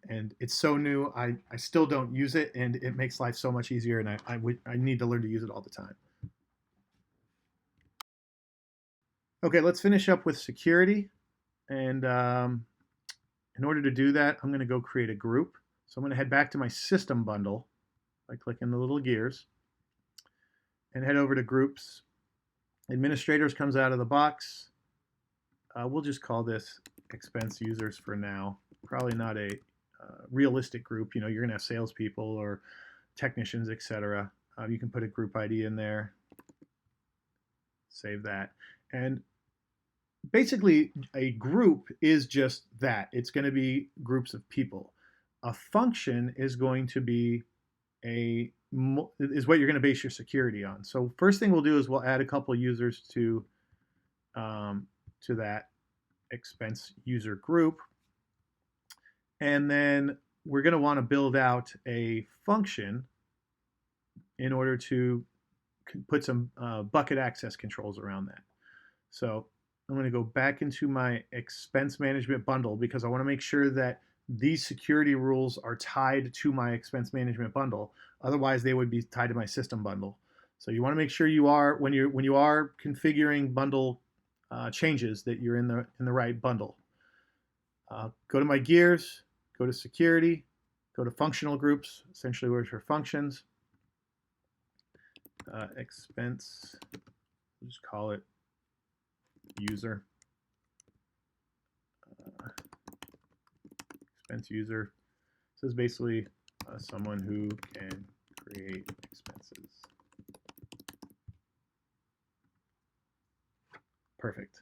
And it's so new, I still don't use it, and it makes life so much easier, and I need to learn to use it all the time. Okay, let's finish up with security. And in order to do that, I'm going to go create a group. So I'm going to head back to my system bundle by clicking the little gears and head over to groups. Administrators comes out of the box. We'll just call this expense users for now. Probably not a realistic group. You know, you're going to have salespeople or technicians, etc. You can put a group ID in there. Save that. And basically, a group is just that. It's going to be groups of people. A function is going to be what you're going to base your security on. So first thing we'll do is we'll add a couple users to that expense user group. And then we're going to want to build out a function in order to put some bucket access controls around that. So I'm going to go back into my expense management bundle because I want to make sure that these security rules are tied to my expense management bundle. Otherwise, they would be tied to my system bundle. So you want to make sure you are, when you are configuring bundle changes, that you're in the right bundle. Go to my gears, go to security, go to functional groups, essentially which are functions. Expense, we'll just call it user. Expense user. This is basically someone who can create expenses. Perfect.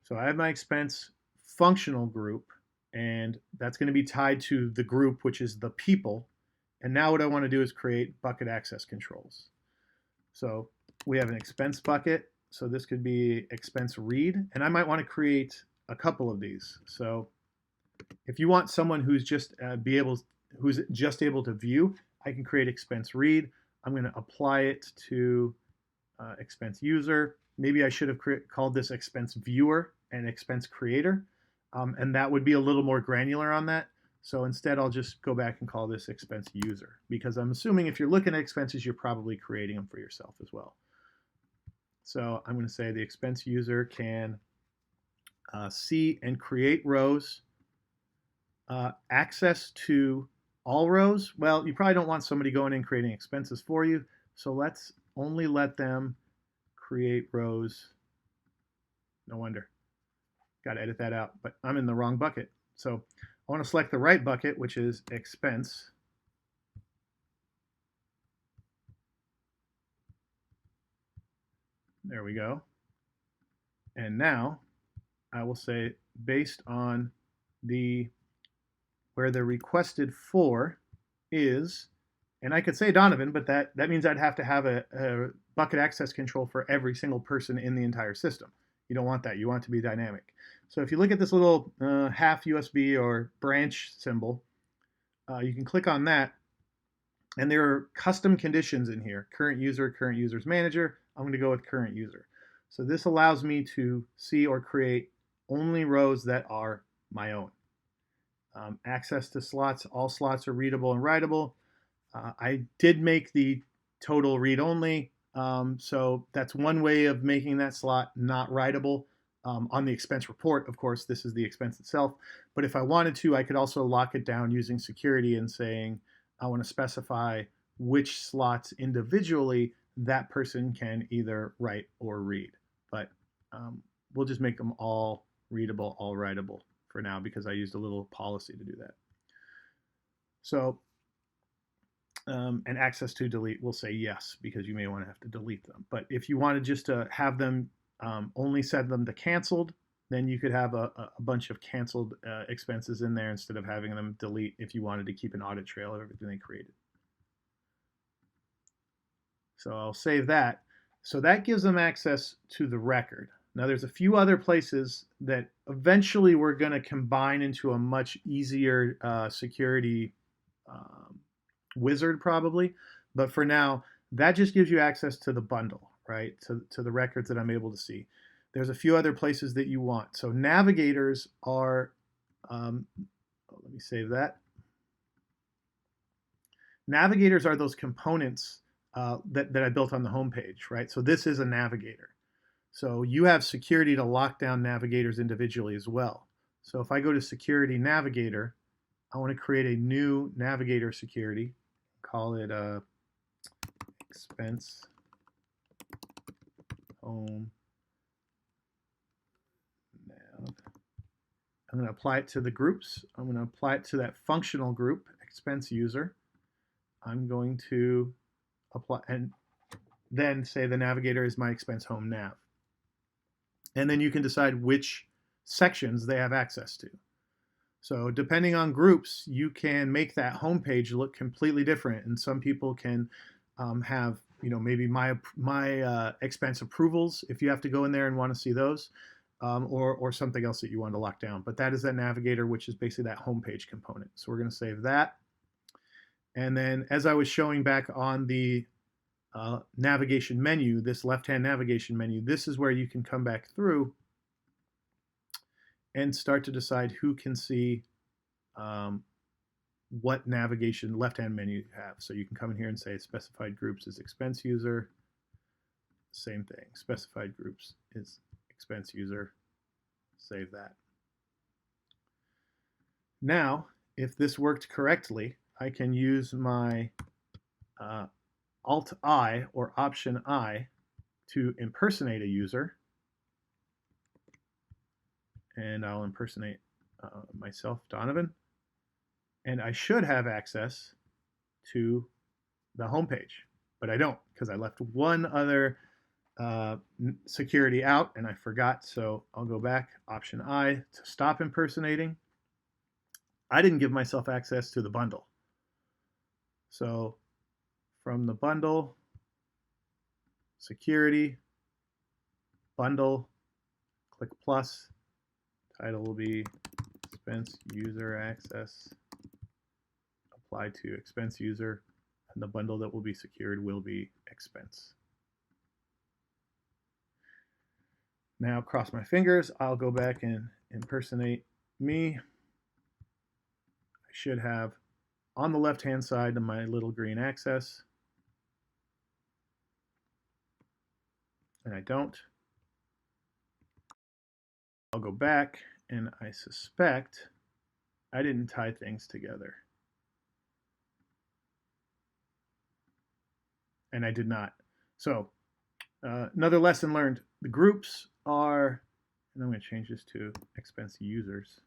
So I have my expense functional group, and that's going to be tied to the group, which is the people. And now what I want to do is create bucket access controls. So we have an expense bucket. So this could be expense read, and I might want to create a couple of these. So if you want someone who's just able to view, I can create expense read. I'm going to apply it to expense user. Maybe I should have called this expense viewer and expense creator, and that would be a little more granular on that. So instead, I'll just go back and call this expense user, because I'm assuming if you're looking at expenses, you're probably creating them for yourself as well. So I'm going to say the expense user can see and create rows. Access to all rows. Well, you probably don't want somebody going in creating expenses for you. So let's only let them create rows. No wonder. Got to edit that out, but I'm in the wrong bucket. So I want to select the right bucket, which is expense. There we go. And now I will say based on where the requested for is, and I could say Donovan, but that means I'd have to have a bucket access control for every single person in the entire system. You don't want that. You want it to be dynamic. So if you look at this little half USB or branch symbol, you can click on that, and there are custom conditions in here. Current user's manager. I'm going to go with current user. So this allows me to see or create only rows that are my own. Access to slots. All slots are readable and writable. I did make the total read-only, so that's one way of making that slot not writable. On the expense report, of course, this is the expense itself. But if I wanted to, I could also lock it down using security and saying, I want to specify which slots individually that person can either write or read. But we'll just make them all readable, all writable for now because I used a little policy to do that. So, and access to delete, we'll say yes because you may want to have to delete them. But if you wanted just to have them only set them to canceled, then you could have a bunch of canceled expenses in there instead of having them delete if you wanted to keep an audit trail of everything they created. So I'll save that. So that gives them access to the record. Now there's a few other places that eventually we're going to combine into a much easier security wizard probably. But for now, that just gives you access to the bundle, right? To the records that I'm able to see. There's a few other places that you want. So navigators are, let me save that. Navigators are those components that I built on the home page, right? So this is a navigator. So you have security to lock down navigators individually as well. So if I go to security navigator, I want to create a new navigator security, call it expense home nav. I'm going to apply it to the groups. I'm going to apply it to that functional group, expense user. I'm going to apply and then say the navigator is my expense home nav. And then you can decide which sections they have access to. So depending on groups, you can make that homepage look completely different. And some people can have, maybe my expense approvals if you have to go in there and want to see those, or something else that you want to lock down. But that is that navigator, which is basically that homepage component. So we're going to save that. And then as I was showing back on the navigation menu, this left-hand navigation menu, this is where you can come back through and start to decide who can see what navigation left-hand menu you have. So you can come in here and say specified groups is expense user. Same thing, specified groups is expense user. Save that. Now, if this worked correctly, I can use my Alt-I or Option-I to impersonate a user. And I'll impersonate myself, Donovan. And I should have access to the homepage, but I don't because I left one other security out and I forgot. So I'll go back, Option-I to stop impersonating. I didn't give myself access to the bundle. So from the bundle, security, bundle, click plus. Title will be expense user access, apply to expense user, and the bundle that will be secured will be expense. Now cross my fingers, I'll go back and impersonate me. I should have on the left-hand side of my little green access, and I don't. I'll go back, and I suspect I didn't tie things together. And I did not. So another lesson learned, the groups are, and I'm going to change this to expense users.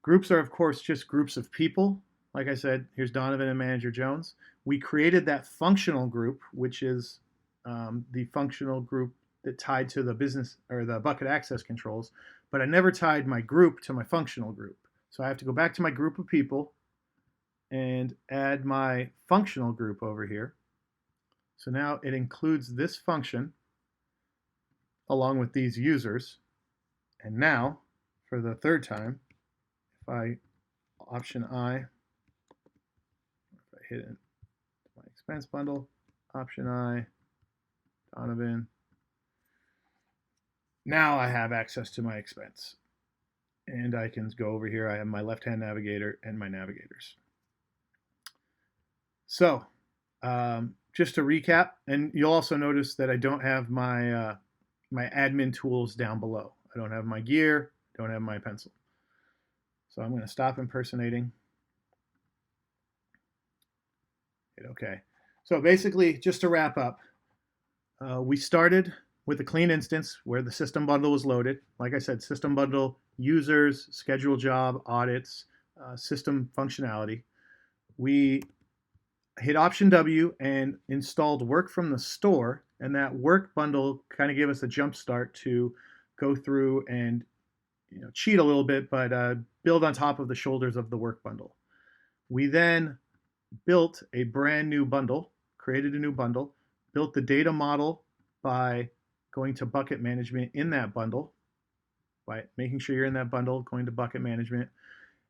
Groups are, of course, just groups of people. Like I said, here's Donovan and Manager Jones. We created that functional group, which is the functional group that tied to the business or the bucket access controls, but I never tied my group to my functional group. So I have to go back to my group of people and add my functional group over here. So now it includes this function along with these users. And now, for the third time, if I Option I, if I hit it, my expense bundle, Option I, Donovan. Now I have access to my expense. And I can go over here. I have my left-hand navigator and my navigators. So, just to recap, and you'll also notice that I don't have my my admin tools down below. I don't have my gear, don't have my pencil. So I'm going to stop impersonating. Hit OK. So basically, just to wrap up, we started with a clean instance where the system bundle was loaded. Like I said, system bundle, users, schedule job, audits, system functionality. We hit Option W and installed work from the store, and that work bundle kind of gave us a jump start to go through and cheat a little bit, but build on top of the shoulders of the work bundle. We then built a brand new bundle, created a new bundle, built the data model by going to bucket management in that bundle, by making sure you're in that bundle, going to bucket management.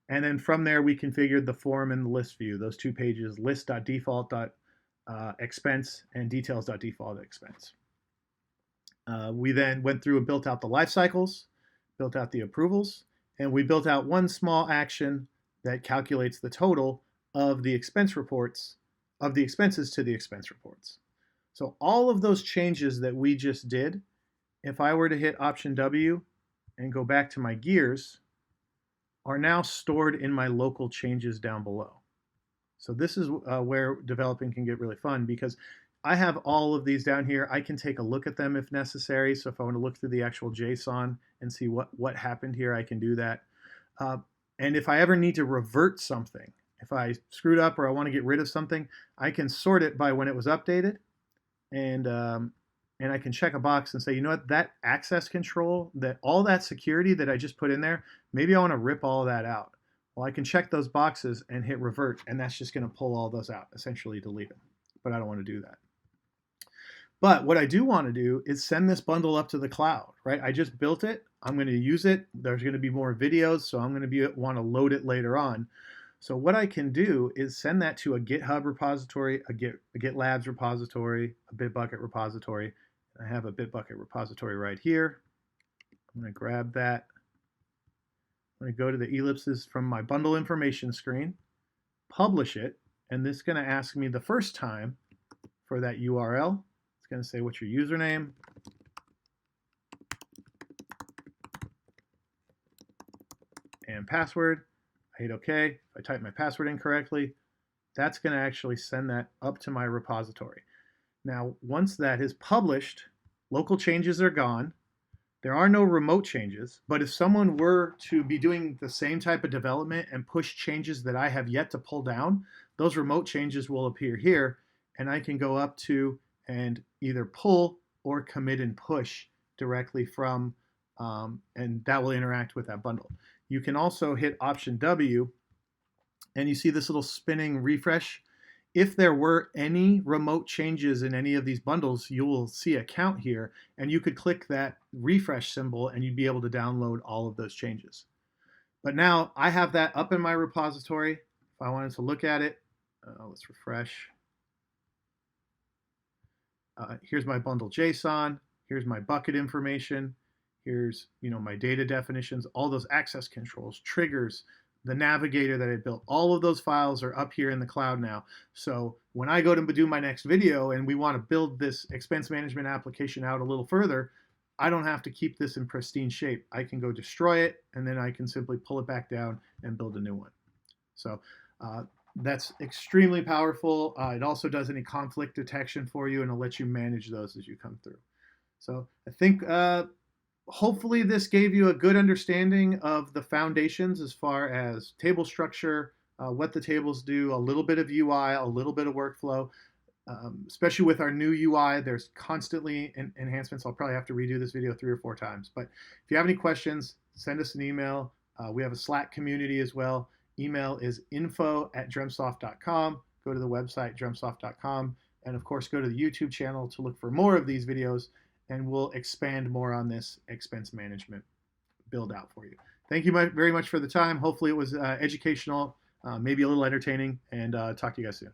And then from there, we configured the form and the list view, those two pages, list.default.expense and details.default.expense. We then went through and built out the life cycles, built out the approvals, and we built out one small action that calculates the total of the expense reports, of the expenses to the expense reports. So all of those changes that we just did, if I were to hit Option W and go back to my gears, are now stored in my local changes down below. So this is where developing can get really fun, because I have all of these down here. I can take a look at them if necessary. So if I want to look through the actual JSON and see what happened here, I can do that. And if I ever need to revert something, if I screwed up or I want to get rid of something, I can sort it by when it was updated. And I can check a box and say, you know what, that access control, that all that security that I just put in there, maybe I want to rip all that out. Well, I can check those boxes and hit revert, and that's just going to pull all those out, essentially delete them. But I don't want to do that. But what I do want to do is send this bundle up to the cloud, right? I just built it. I'm going to use it. There's going to be more videos, so I'm going to want to load it later on. So what I can do is send that to a GitHub repository, a GitLabs repository, a Bitbucket repository. I have a Bitbucket repository right here. I'm going to grab that. I'm going to go to the ellipses from my bundle information screen, publish it, and this is going to ask me the first time for that URL. It's going to say, what's your username? And password. I hit OK. If I type my password incorrectly, that's going to actually send that up to my repository. Now, once that is published, local changes are gone. There are no remote changes, but if someone were to be doing the same type of development and push changes that I have yet to pull down, those remote changes will appear here, and I can go up to and either pull or commit and push directly from, and that will interact with that bundle. You can also hit Option W, and you see this little spinning refresh. If there were any remote changes in any of these bundles, you will see a count here, and you could click that refresh symbol and you'd be able to download all of those changes. But now I have that up in my repository. If I wanted to look at it, let's refresh. Here's my bundle JSON. Here's my bucket information. Here's my data definitions, all those access controls, triggers, the navigator that I built. All of those files are up here in the cloud now. So when I go to do my next video and we want to build this expense management application out a little further, I don't have to keep this in pristine shape. I can go destroy it, and then I can simply pull it back down and build a new one. So that's extremely powerful. It also does any conflict detection for you, and it'll let you manage those as you come through. So I think hopefully this gave you a good understanding of the foundations as far as table structure, what the tables do, a little bit of UI, a little bit of workflow. Especially with our new UI, there's constantly enhancements. I'll probably have to redo this video 3 or 4 times. But if you have any questions, send us an email. We have a Slack community as well. Email is info@dreamtsoft.com. Go to the website, dreamtsoft.com. And of course, go to the YouTube channel to look for more of these videos. and we'll expand more on this expense management build out for you. Thank you very much for the time. Hopefully it was educational, maybe a little entertaining, and talk to you guys soon.